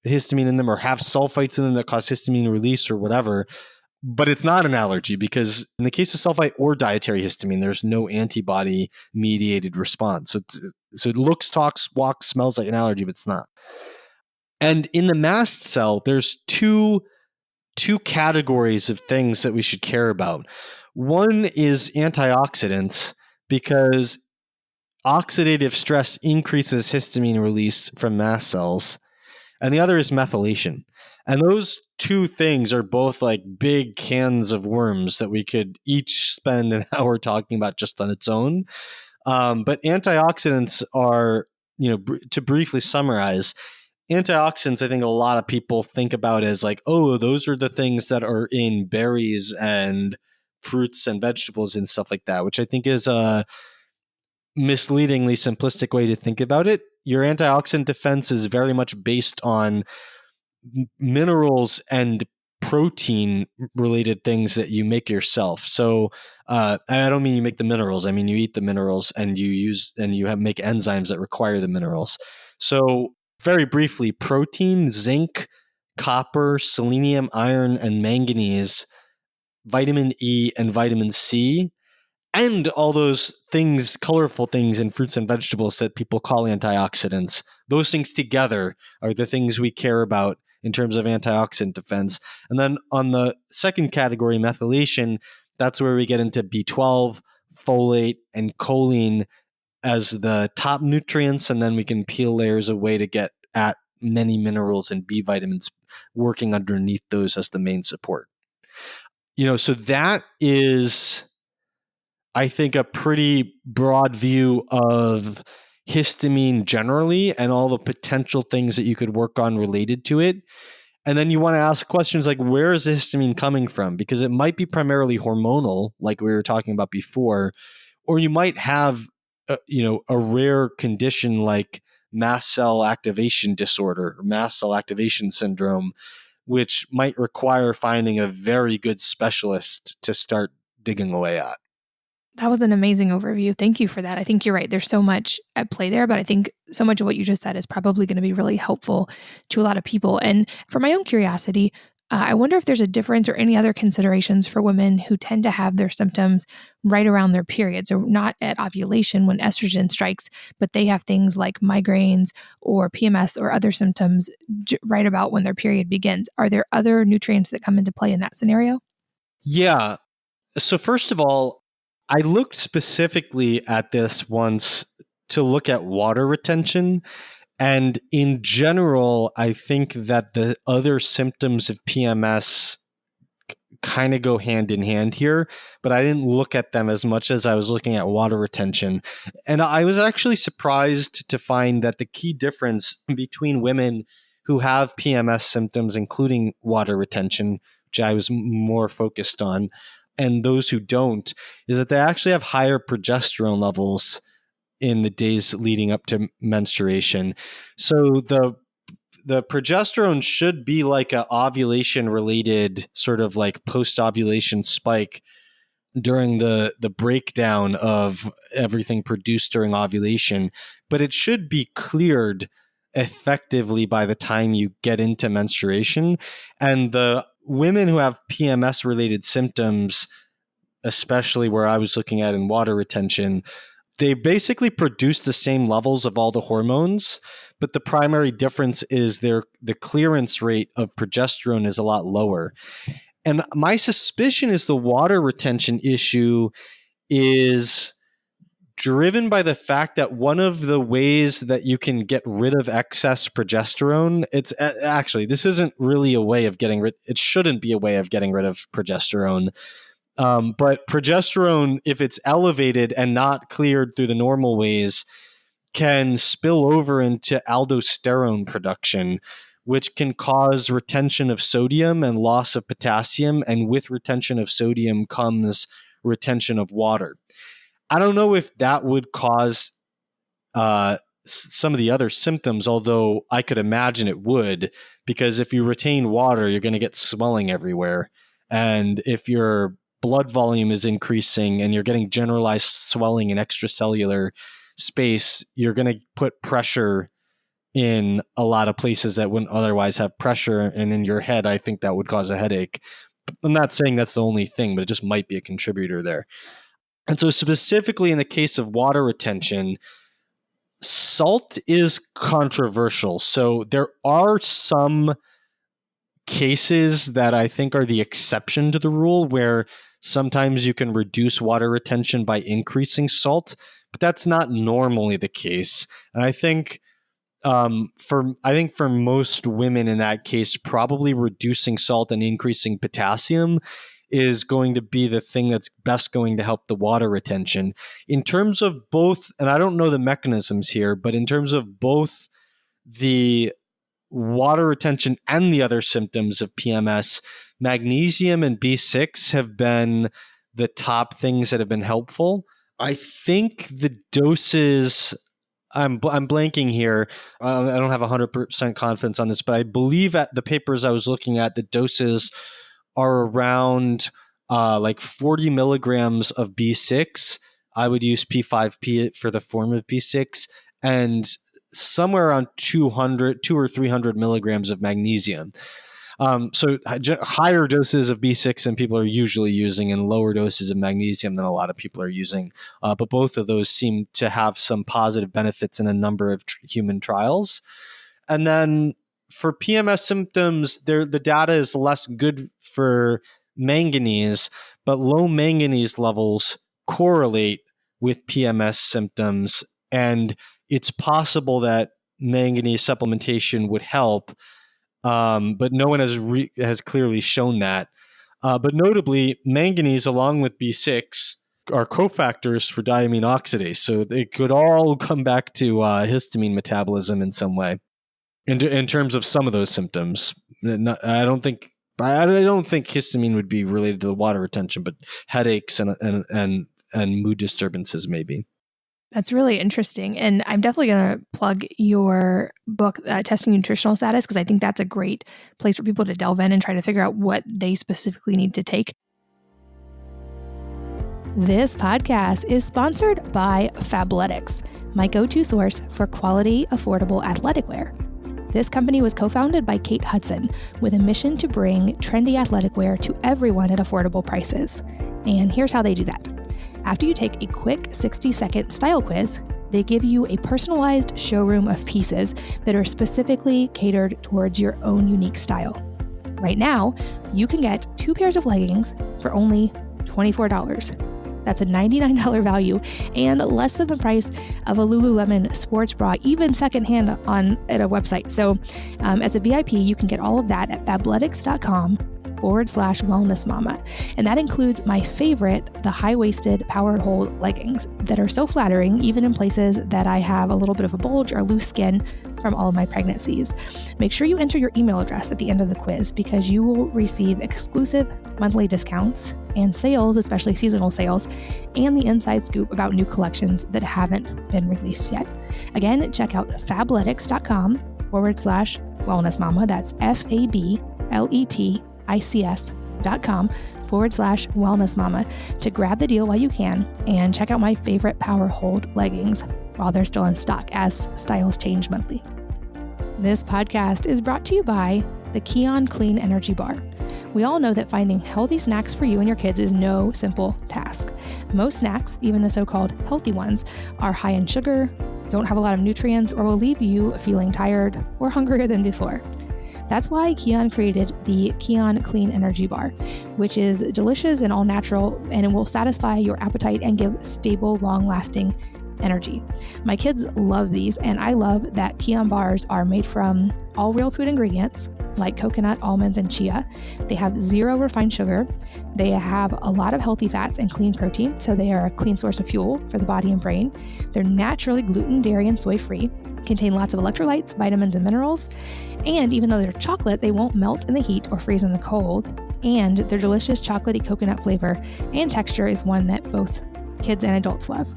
histamine in them or have sulfites in them that cause histamine release or whatever, but it's not an allergy because in the case of sulfite or dietary histamine, there's no antibody mediated response. So it looks, talks, walks, smells like an allergy, but it's not. And in the mast cell, there's two categories of things that we should care about. One is antioxidants, because oxidative stress increases histamine release from mast cells. And the other is methylation. And those two things are both like big cans of worms that we could each spend an hour talking about just on its own. But antioxidants are, to briefly summarize, antioxidants, I think a lot of people think about as like, oh, those are the things that are in berries and fruits and vegetables and stuff like that, which I think is a misleadingly simplistic way to think about it. Your antioxidant defense is very much based on minerals and protein related things that you make yourself. So I don't mean you make the minerals. I mean, you eat the minerals and you make enzymes that require the minerals. So very briefly, protein, zinc, copper, selenium, iron, and manganese, vitamin E and vitamin C, and all those things, colorful things in fruits and vegetables that people call antioxidants. Those things together are the things we care about in terms of antioxidant defense. And then on the second category, methylation, that's where we get into B12, folate, and choline as the top nutrients. And then we can peel layers away to get at many minerals and B vitamins working underneath those as the main support. So that is, I think, a pretty broad view of histamine generally and all the potential things that you could work on related to it. And then you want to ask questions like, where is the histamine coming from? Because it might be primarily hormonal, like we were talking about before, or you might have a rare condition like mast cell activation disorder or mast cell activation syndrome, which might require finding a very good specialist to start digging away at. That was an amazing overview. Thank you for that. I think you're right. There's so much at play there, but I think so much of what you just said is probably going to be really helpful to a lot of people. And for my own curiosity, I wonder if there's a difference or any other considerations for women who tend to have their symptoms right around their periods, or not at ovulation when estrogen strikes, but they have things like migraines or PMS or other symptoms right about when their period begins. Are there other nutrients that come into play in that scenario? Yeah. So first of all, I looked specifically at this once to look at water retention. And in general, I think that the other symptoms of PMS kind of go hand in hand here, but I didn't look at them as much as I was looking at water retention. And I was actually surprised to find that the key difference between women who have PMS symptoms, including water retention, which I was more focused on, and those who don't, is that they actually have higher progesterone levels in the days leading up to menstruation. So the progesterone should be like a ovulation related sort of like post-ovulation spike during the breakdown of everything produced during ovulation, but it should be cleared effectively by the time you get into menstruation. And the women who have PMS related symptoms, especially where I was looking at in water retention, they basically produce the same levels of all the hormones, but the primary difference is the clearance rate of progesterone is a lot lower. And my suspicion is the water retention issue is driven by the fact that one of the ways that you can get rid of excess progesterone, it's actually, this isn't really a way of getting rid, it shouldn't be a way of getting rid of progesterone. But progesterone, if it's elevated and not cleared through the normal ways, can spill over into aldosterone production, which can cause retention of sodium and loss of potassium. And with retention of sodium comes retention of water. I don't know if that would cause some of the other symptoms, although I could imagine it would, because if you retain water, you're going to get swelling everywhere. And if your blood volume is increasing and you're getting generalized swelling in extracellular space, you're going to put pressure in a lot of places that wouldn't otherwise have pressure. And in your head, I think that would cause a headache. I'm not saying that's the only thing, but it just might be a contributor there. And so specifically in the case of water retention, salt is controversial. So there are some cases that I think are the exception to the rule where sometimes you can reduce water retention by increasing salt, but that's not normally the case. And I think for most women in that case, probably reducing salt and increasing potassium is going to be the thing that's best going to help the water retention. In terms of both, and I don't know the mechanisms here, but in terms of both the water retention and the other symptoms of PMS, magnesium and B6 have been the top things that have been helpful. I think the doses, I'm blanking here. I don't have 100% confidence on this, but I believe at the papers I was looking at, the doses are around like 40 milligrams of B6. I would use P5P for the form of B6, and somewhere around 2 or 300 milligrams of magnesium. So higher doses of B6 than people are usually using, and lower doses of magnesium than a lot of people are using. But both of those seem to have some positive benefits in a number of human trials. And then for PMS symptoms, the data is less good for manganese, but low manganese levels correlate with PMS symptoms. And it's possible that manganese supplementation would help, but no one has clearly shown that. But notably, manganese along with B6 are cofactors for diamine oxidase, so they could all come back to histamine metabolism in some way. In terms of some of those symptoms, I don't think histamine would be related to the water retention, but headaches and mood disturbances maybe. That's really interesting. And I'm definitely going to plug your book, Testing Nutritional Status, because I think that's a great place for people to delve in and try to figure out what they specifically need to take. This podcast is sponsored by Fabletics, my go-to source for quality, affordable athletic wear. This company was co-founded by Kate Hudson with a mission to bring trendy athletic wear to everyone at affordable prices. And here's how they do that. After you take a quick 60-second style quiz, they give you a personalized showroom of pieces that are specifically catered towards your own unique style. Right now, you can get 2 pairs of leggings for only $24. That's a $99 value and less than the price of a Lululemon sports bra, even secondhand at a website. So as a VIP, you can get all of that at fabletics.com/wellnessmama. And that includes my favorite, the high-waisted power hold leggings that are so flattering, even in places that I have a little bit of a bulge or loose skin from all of my pregnancies. Make sure you enter your email address at the end of the quiz because you will receive exclusive monthly discounts and sales, especially seasonal sales, and the inside scoop about new collections that haven't been released yet. Again, check out fabletics.com/wellnessmama. That's fabletics.com/wellnessmama to grab the deal while you can and check out my favorite power hold leggings while they're still in stock as styles change monthly. This podcast is brought to you by the Kion Clean Energy Bar. We all know that finding healthy snacks for you and your kids is no simple task. Most snacks, even the so-called healthy ones, are high in sugar, don't have a lot of nutrients, or will leave you feeling tired or hungrier than before. That's why Kion created the Kion Clean Energy Bar, which is delicious and all natural, and it will satisfy your appetite and give stable, long-lasting energy. My kids love these, and I love that Kion bars are made from all real food ingredients like coconut, almonds, and chia. They have 0 refined sugar. They have a lot of healthy fats and clean protein, so they are a clean source of fuel for the body and brain. They're naturally gluten, dairy, and soy-free, contain lots of electrolytes, vitamins, and minerals. And even though they're chocolate, they won't melt in the heat or freeze in the cold. And their delicious chocolatey coconut flavor and texture is one that both kids and adults love.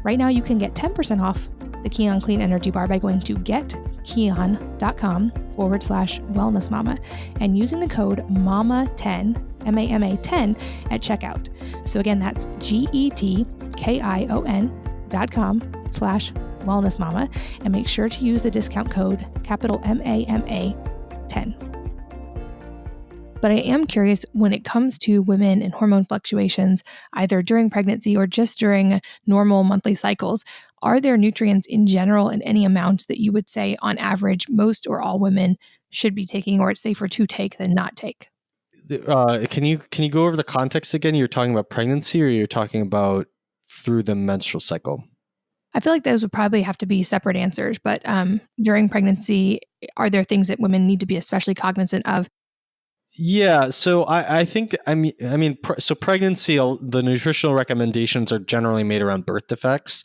Right now, you can get 10% off the Kion Clean Energy Bar by going to getkion.com/wellnessmama and using the code MAMA10, MAMA10 at checkout. So again, that's getkion.com/wellnessmama and make sure to use the discount code capital MAMA10. but I am curious when it comes to women and hormone fluctuations, either during pregnancy or just during normal monthly cycles, are there nutrients in general in any amounts that you would say on average most or all women should be taking, or it's safer to take than not take? Can you go over the context again? You're talking about pregnancy, or you're talking about through the menstrual cycle? I feel like those would probably have to be separate answers, but during pregnancy, are there things that women need to be especially cognizant of? Yeah, so I think so pregnancy, the nutritional recommendations are generally made around birth defects,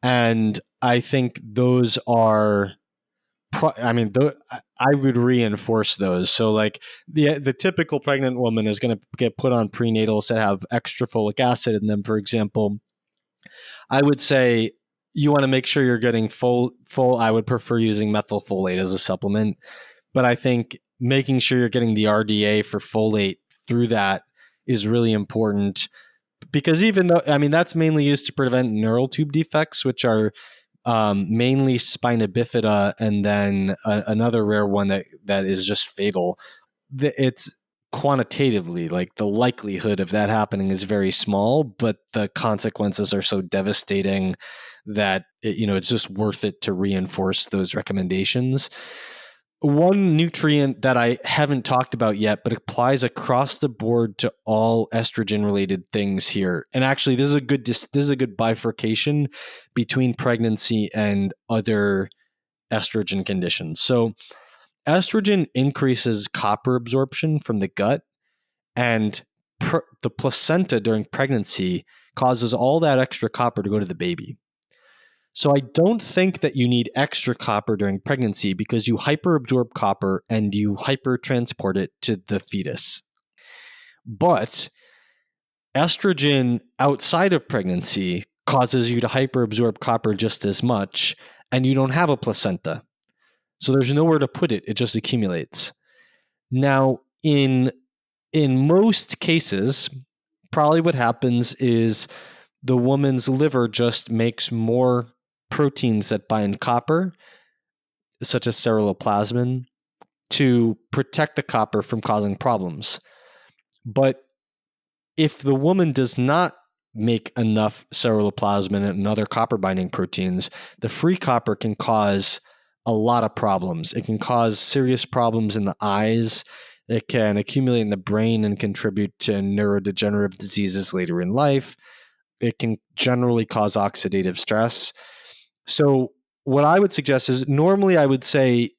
and I think those are I would reinforce those. So like the typical pregnant woman is going to get put on prenatals that have extra folic acid in them, for example. I would say you want to make sure you're getting full. I would prefer using methylfolate as a supplement, but I think making sure you're getting the RDA for folate through that is really important, because even though, that's mainly used to prevent neural tube defects, which are mainly spina bifida, and then another rare one that is just fatal. It's quantitatively, like, the likelihood of that happening is very small, but the consequences are so devastating that it's just worth it to reinforce those recommendations. One nutrient that I haven't talked about yet, but applies across the board to all estrogen related things here. And actually, this is a good bifurcation between pregnancy and other estrogen conditions. So estrogen increases copper absorption from the gut, and the placenta during pregnancy causes all that extra copper to go to the baby. So I don't think that you need extra copper during pregnancy, because you hyperabsorb copper and you hypertransport it to the fetus. But estrogen outside of pregnancy causes you to hyperabsorb copper just as much, and you don't have a placenta. So there's nowhere to put it. It just accumulates. Now, in most cases, probably what happens is the woman's liver just makes more proteins that bind copper, such as ceruloplasmin, to protect the copper from causing problems. But if the woman does not make enough ceruloplasmin and other copper binding proteins, the free copper can cause a lot of problems. It can cause serious problems in the eyes. It can accumulate in the brain and contribute to neurodegenerative diseases later in life. It can generally cause oxidative stress. So what I would suggest is, normally I would say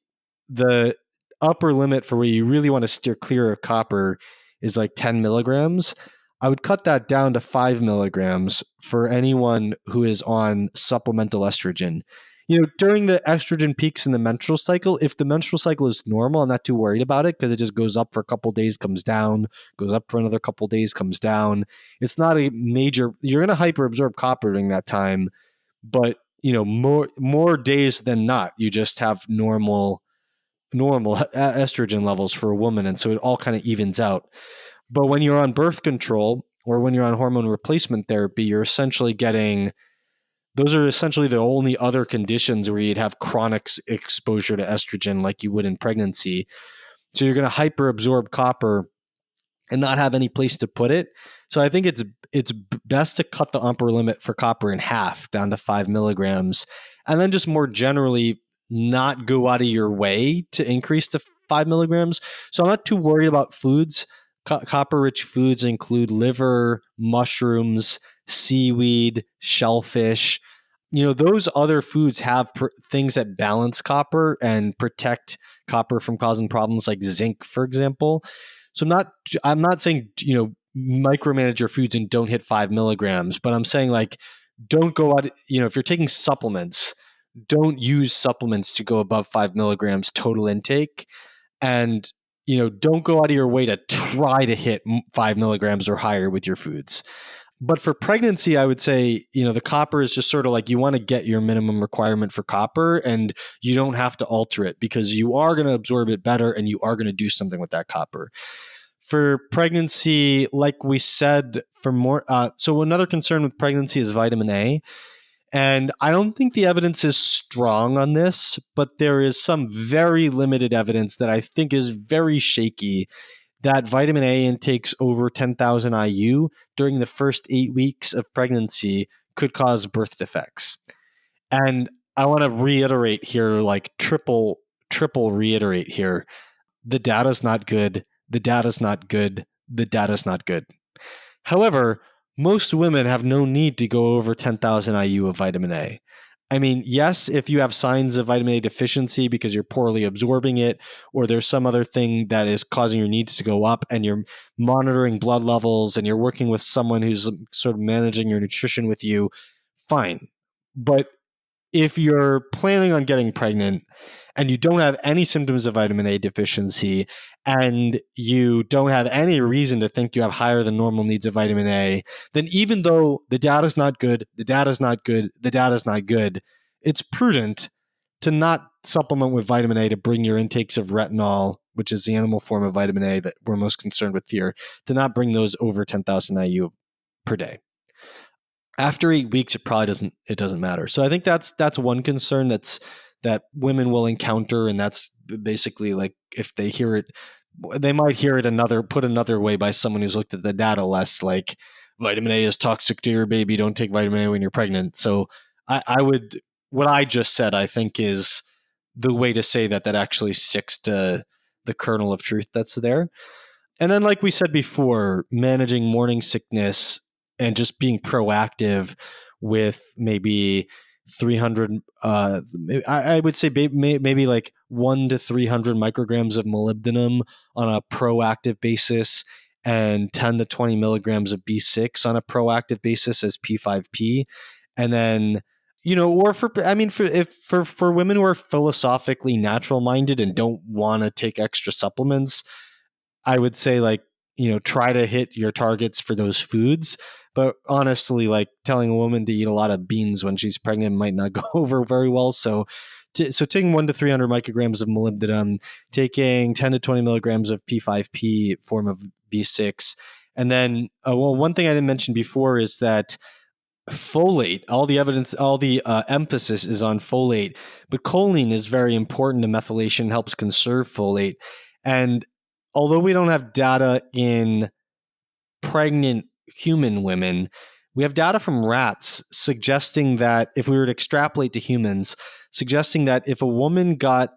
the upper limit for where you really want to steer clear of copper is like 10 milligrams. I would cut that down to 5 milligrams for anyone who is on supplemental estrogen. During the estrogen peaks in the menstrual cycle, if the menstrual cycle is normal, I'm not too worried about it, because it just goes up for a couple of days, comes down, goes up for another couple of days, comes down. It's not a major, you're going to hyperabsorb copper during that time, but more days than not, you just have normal estrogen levels for a woman, and so it all kind of evens out. But when you're on birth control, or when you're on hormone replacement therapy, those are essentially the only other conditions where you'd have chronic exposure to estrogen like you would in pregnancy. So you're going to hyperabsorb copper and not have any place to put it. So I think it's best to cut the upper limit for copper in half, down to 5 milligrams, and then just more generally not go out of your way to increase to 5 milligrams. So I'm not too worried about foods. Copper-rich foods include liver, mushrooms, seaweed, shellfish. Those other foods have things that balance copper and protect copper from causing problems, like zinc, for example. So I'm not saying, micromanage your foods and don't hit 5 milligrams, but I'm saying, like, don't go out, if you're taking supplements, don't use supplements to go above 5 milligrams total intake. And, don't go out of your way to try to hit 5 milligrams or higher with your foods. But for pregnancy, I would say, the copper is just sort of like, you want to get your minimum requirement for copper, and you don't have to alter it, because you are going to absorb it better and you are going to do something with that copper. For pregnancy, like we said, so another concern with pregnancy is vitamin A. And I don't think the evidence is strong on this, but there is some very limited evidence that I think is very shaky that vitamin A intakes over 10,000 IU during the first 8 weeks of pregnancy could cause birth defects. And I want to reiterate here, like triple reiterate here. The data's not good. The data's not good. The data's not good. However, most women have no need to go over 10,000 IU of vitamin A. I mean, yes, if you have signs of vitamin A deficiency because you're poorly absorbing it, or there's some other thing that is causing your needs to go up, and you're monitoring blood levels and you're working with someone who's sort of managing your nutrition with you, fine. But if you're planning on getting pregnant and you don't have any symptoms of vitamin A deficiency and you don't have any reason to think you have higher than normal needs of vitamin A, then even though the data's not good, it's prudent to not supplement with vitamin A to bring your intakes of retinol, which is the animal form of vitamin A that we're most concerned with here, to not bring those over 10,000 IU per day. After 8 weeks, it doesn't matter. So I think that's one concern that women will encounter, and that's basically like if they hear it, they might hear it put another way by someone who's looked at the data less, like vitamin A is toxic to your baby, don't take vitamin A when you're pregnant. So what I just said, I think, is the way to say that actually sticks to the kernel of truth that's there. And then, like we said before, managing morning sickness and just being proactive with maybe 300, I would say maybe like 1 to 300 micrograms of molybdenum on a proactive basis, and 10 to 20 milligrams of B6 on a proactive basis as P5P. And then, or for women who are philosophically natural minded and don't want to take extra supplements, I would say try to hit your targets for those foods. But honestly, like telling a woman to eat a lot of beans when she's pregnant might not go over very well. So taking 1 to 300 micrograms of molybdenum, taking 10 to 20 milligrams of P5P form of B6. And then, one thing I didn't mention before is that folate, all the emphasis is on folate, but choline is very important to methylation, helps conserve folate. And although we don't have data in pregnant human women, we have data from rats suggesting that if we were to extrapolate to humans, suggesting that if a woman got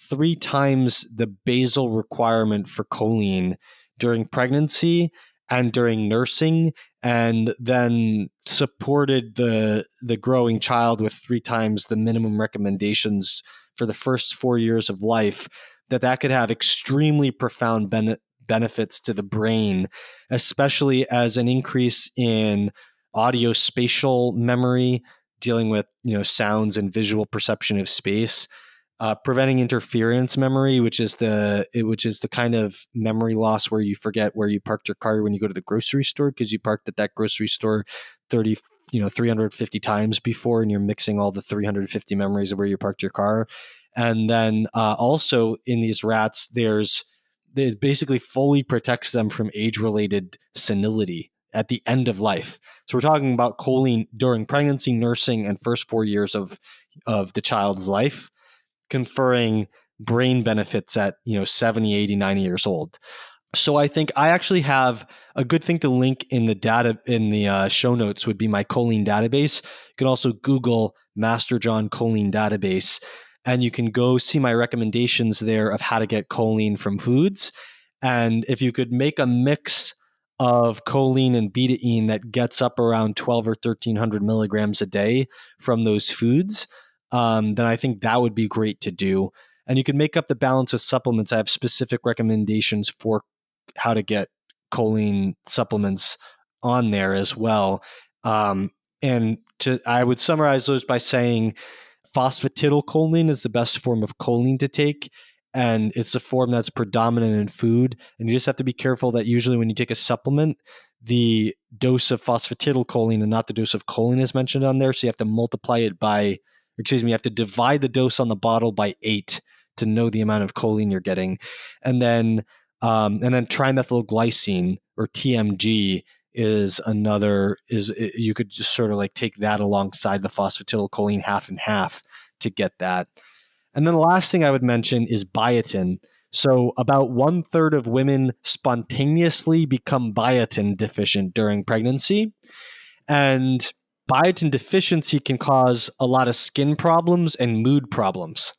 3 times the basal requirement for choline during pregnancy and during nursing, and then supported the growing child with 3 times the minimum recommendations for the first 4 years of life, that could have extremely profound benefits to the brain, especially as an increase in audio-spatial memory, dealing with sounds and visual perception of space, preventing interference memory, which is the kind of memory loss where you forget where you parked your car when you go to the grocery store because you parked at that grocery store 350 times before, and you're mixing all the 350 memories of where you parked your car. And then also in these rats, it basically fully protects them from age-related senility at the end of life. So we're talking about choline during pregnancy, nursing, and first 4 years of the child's life, conferring brain benefits at 70, 80, 90 years old. So I think I actually have a good thing to link in the data in the show notes would be my choline database. You can also Google Masterjohn choline database, and you can go see my recommendations there of how to get choline from foods. And if you could make a mix of choline and betaine that gets up around 12 or 1300 milligrams a day from those foods, then I think that would be great to do. And you can make up the balance with supplements. I have specific recommendations for how to get choline supplements on there as well. I would summarize those by saying phosphatidylcholine is the best form of choline to take, and it's the form that's predominant in food. And you just have to be careful that usually when you take a supplement, the dose of phosphatidylcholine and not the dose of choline is mentioned on there. So you have to you have to divide the dose on the bottle by 8 to know the amount of choline you're getting. And then trimethylglycine, or TMG, you could just sort of like take that alongside the phosphatidylcholine half and half to get that. And then the last thing I would mention is biotin. So about 1/3 of women spontaneously become biotin deficient during pregnancy. And biotin deficiency can cause a lot of skin problems and mood problems.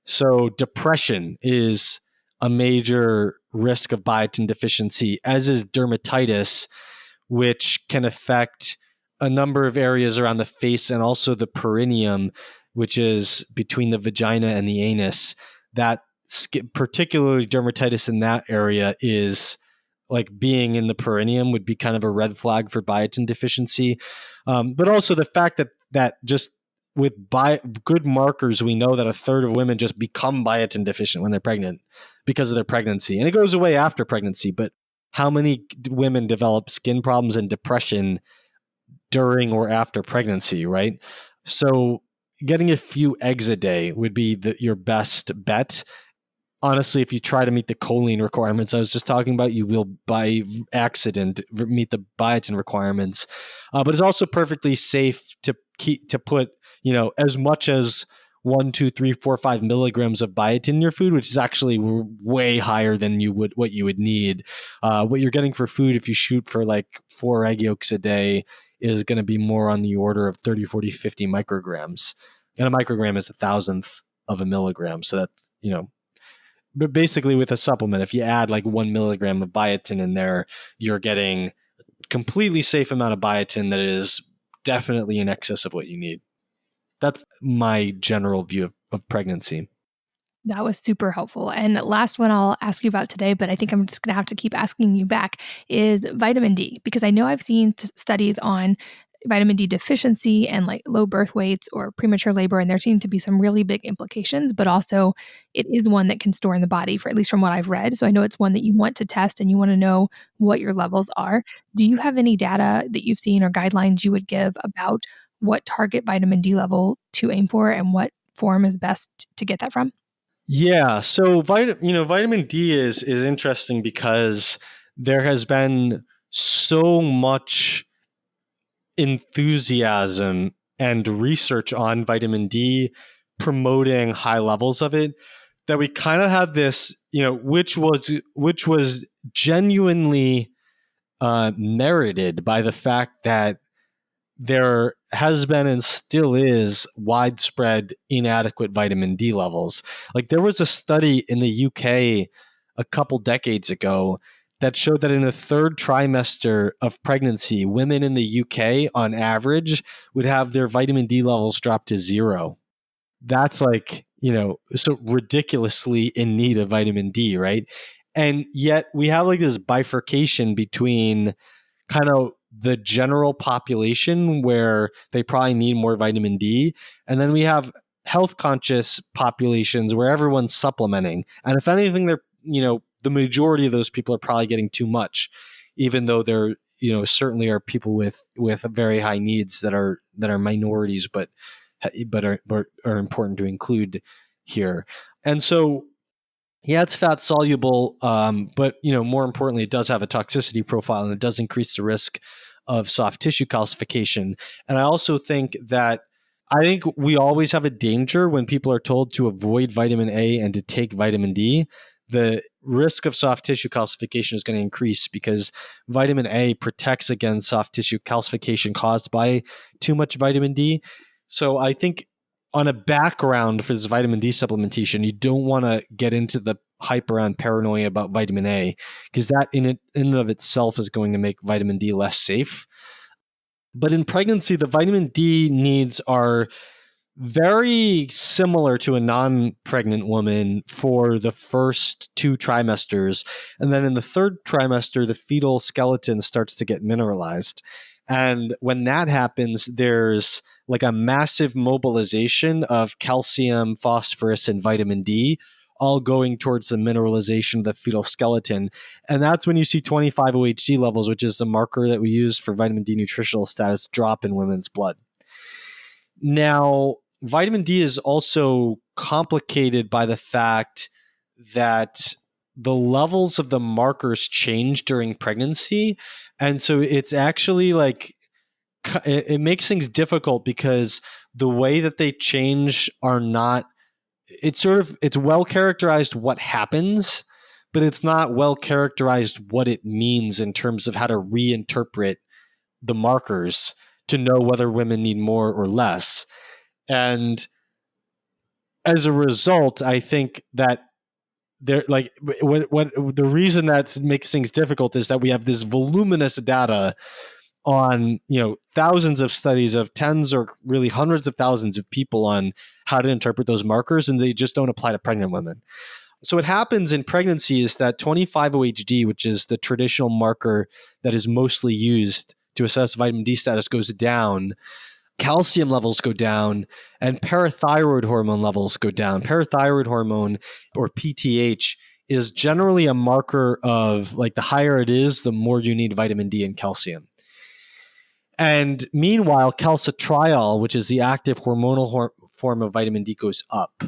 So depression is a major risk of biotin deficiency, as is dermatitis, which can affect a number of areas around the face and also the perineum, which is between the vagina and the anus. That particularly dermatitis in that area is like being in the perineum would be kind of a red flag for biotin deficiency. But also the fact that just with good markers, we know that 1/3 of women just become biotin deficient when they're pregnant because of their pregnancy. And it goes away after pregnancy. But how many women develop skin problems and depression during or after pregnancy, right? So getting a few eggs a day would be your best bet. Honestly, if you try to meet the choline requirements I was just talking about, you will by accident meet the biotin requirements. But it's also perfectly safe to put, as much as 1, 2, 3, 4, 5 milligrams of biotin in your food, which is actually way higher than what you would need. What you're getting for food, if you shoot for like 4 egg yolks a day, is going to be more on the order of 30, 40, 50 micrograms. And a microgram is 1,000th of a milligram. So that's, but basically with a supplement, if you add like 1 milligram of biotin in there, you're getting a completely safe amount of biotin that is definitely in excess of what you need. That's my general view of pregnancy. That was super helpful. And last one I'll ask you about today, but I think I'm just going to have to keep asking you back, is vitamin D. Because I know I've seen studies on vitamin D deficiency and like low birth weights or premature labor, and there seem to be some really big implications, but also it is one that can store in the body, for at least from what I've read. So I know it's one that you want to test and you want to know what your levels are. Do you have any data that you've seen or guidelines you would give about what target vitamin D level to aim for and what form is best to get that from? Yeah, so vitamin D is interesting because there has been so much enthusiasm and research on vitamin D promoting high levels of it that we kind of have this, which was genuinely merited by the fact that there has been and still is widespread inadequate vitamin D levels. Like there was a study in the UK a couple decades ago that showed that in the 3rd trimester of pregnancy, women in the UK on average would have their vitamin D levels drop to 0. That's like, so ridiculously in need of vitamin D, right? And yet we have like this bifurcation between kind of the general population where they probably need more vitamin D. And then we have health conscious populations where everyone's supplementing. And if anything, they're, the majority of those people are probably getting too much, even though there, certainly are people with very high needs that are minorities, but are important to include here. And so, yeah, it's fat soluble, but more importantly, it does have a toxicity profile and it does increase the risk of soft tissue calcification. And I also think we always have a danger when people are told to avoid vitamin A and to take vitamin D. The risk of soft tissue calcification is going to increase because vitamin A protects against soft tissue calcification caused by too much vitamin D. So I think on a background for this vitamin D supplementation, you don't want to get into the hype around paranoia about vitamin A, because that in and of itself is going to make vitamin D less safe. But in pregnancy, the vitamin D needs are very similar to a non-pregnant woman for the first 2 trimesters. And then in the 3rd trimester, the fetal skeleton starts to get mineralized. And when that happens, there's like a massive mobilization of calcium, phosphorus, and vitamin D, all going towards the mineralization of the fetal skeleton. And that's when you see 25-OHD levels, which is the marker that we use for vitamin D nutritional status, drop in women's blood. Now, vitamin D is also complicated by the fact that the levels of the markers change during pregnancy. And so it's actually like, it makes things difficult because the way that they change are not it's well characterized what happens, but it's not well characterized what it means in terms of how to reinterpret the markers to know whether women need more or less. And as a result, I think that there, like, what the reason that makes things difficult is that we have this voluminous data on, thousands of studies of tens or really hundreds of thousands of people on how to interpret those markers, and they just don't apply to pregnant women. So what happens in pregnancy is that 25-OHD, which is the traditional marker that is mostly used to assess vitamin D status, goes down, calcium levels go down, and parathyroid hormone levels go down. Parathyroid hormone, or PTH, is generally a marker of, like, the higher it is, the more you need vitamin D and calcium. And meanwhile, calcitriol, which is the active hormonal form of vitamin D, goes up.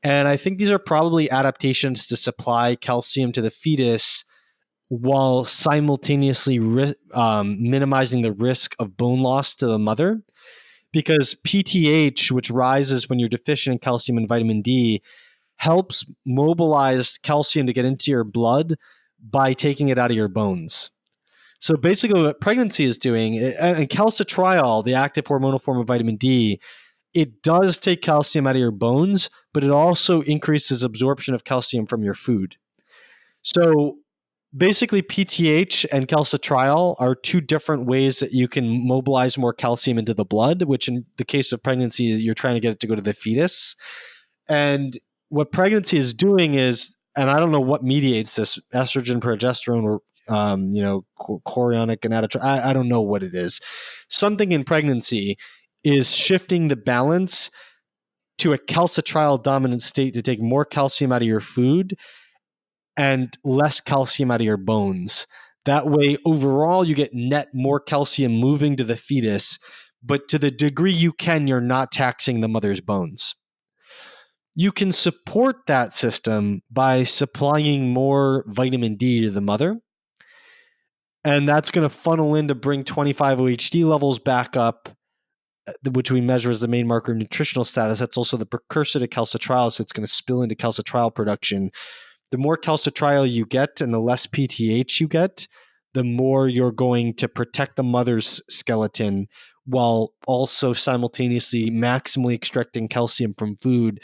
And I think these are probably adaptations to supply calcium to the fetus while simultaneously minimizing the risk of bone loss to the mother. Because PTH, which rises when you're deficient in calcium and vitamin D, helps mobilize calcium to get into your blood by taking it out of your bones. So basically what pregnancy is doing, and calcitriol, the active hormonal form of vitamin D, it does take calcium out of your bones, but it also increases absorption of calcium from your food. So basically PTH and calcitriol are two different ways that you can mobilize more calcium into the blood, which in the case of pregnancy, you're trying to get it to go to the fetus. And what pregnancy is doing is, and I don't know what mediates this, estrogen, progesterone, or chorionic gonadotropin, I don't know what it is. Something in pregnancy is shifting the balance to a calcitriol dominant state to take more calcium out of your food and less calcium out of your bones. That way, overall, you get net more calcium moving to the fetus, but to the degree you can, you're not taxing the mother's bones. You can support that system by supplying more vitamin D to the mother. And that's going to funnel in to bring 25-OHD levels back up, which we measure as the main marker of nutritional status. That's also the precursor to calcitriol, so it's going to spill into calcitriol production. The more calcitriol you get and the less PTH you get, the more you're going to protect the mother's skeleton while also simultaneously maximally extracting calcium from food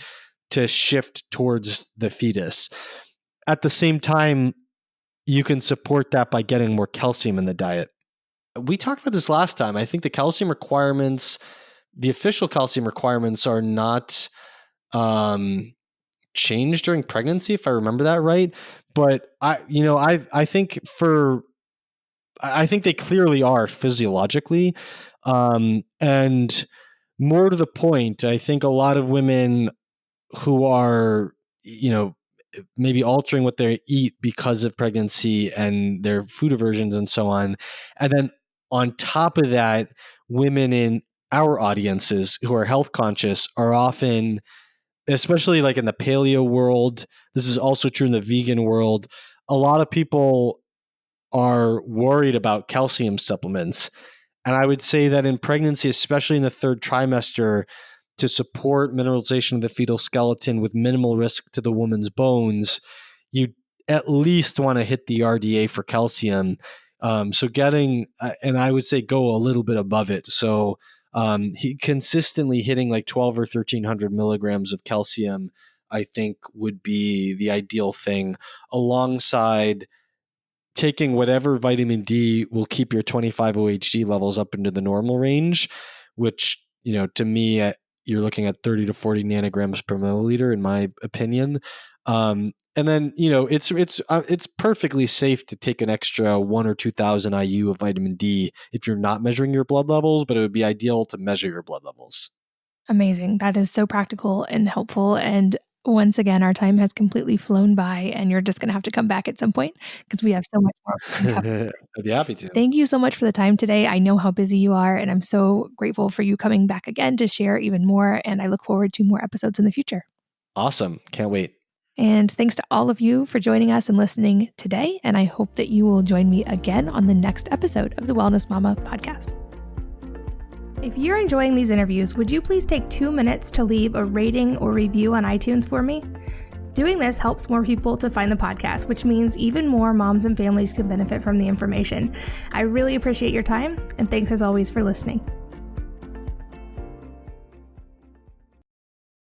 to shift towards the fetus. At the same time, you can support that by getting more calcium in the diet. We talked about this last time. I think the calcium requirements, the official calcium requirements, are not changed during pregnancy, if I remember that right. But I think they clearly are physiologically. And more to the point, I think a lot of women who are, maybe altering what they eat because of pregnancy and their food aversions and so on. And then on top of that, women in our audiences who are health conscious are often, especially like in the paleo world, this is also true in the vegan world, a lot of people are worried about calcium supplements. And I would say that in pregnancy, especially in the third trimester, to support mineralization of the fetal skeleton with minimal risk to the woman's bones, you at least want to hit the RDA for calcium. So getting, and I would say go a little bit above it. So consistently hitting like 12 or 1300 milligrams of calcium, I think would be the ideal thing, alongside taking whatever vitamin D will keep your 25-OHD levels up into the normal range, which, to me, you're looking at 30 to 40 nanograms per milliliter, in my opinion. And then, it's perfectly safe to take an extra 1,000 or 2,000 IU of vitamin D if you're not measuring your blood levels, but it would be ideal to measure your blood levels. Amazing. That is so practical and helpful. And once again, our time has completely flown by, and you're just going to have to come back at some point because we have so much more. I'd be happy to. Thank you so much for the time today. I know how busy you are, and I'm so grateful for you coming back again to share even more. And I look forward to more episodes in the future. Awesome. Can't wait. And thanks to all of you for joining us and listening today. And I hope that you will join me again on the next episode of the Wellness Mama podcast. If you're enjoying these interviews, would you please take 2 minutes to leave a rating or review on iTunes for me? Doing this helps more people to find the podcast, which means even more moms and families can benefit from the information. I really appreciate your time, and thanks as always for listening.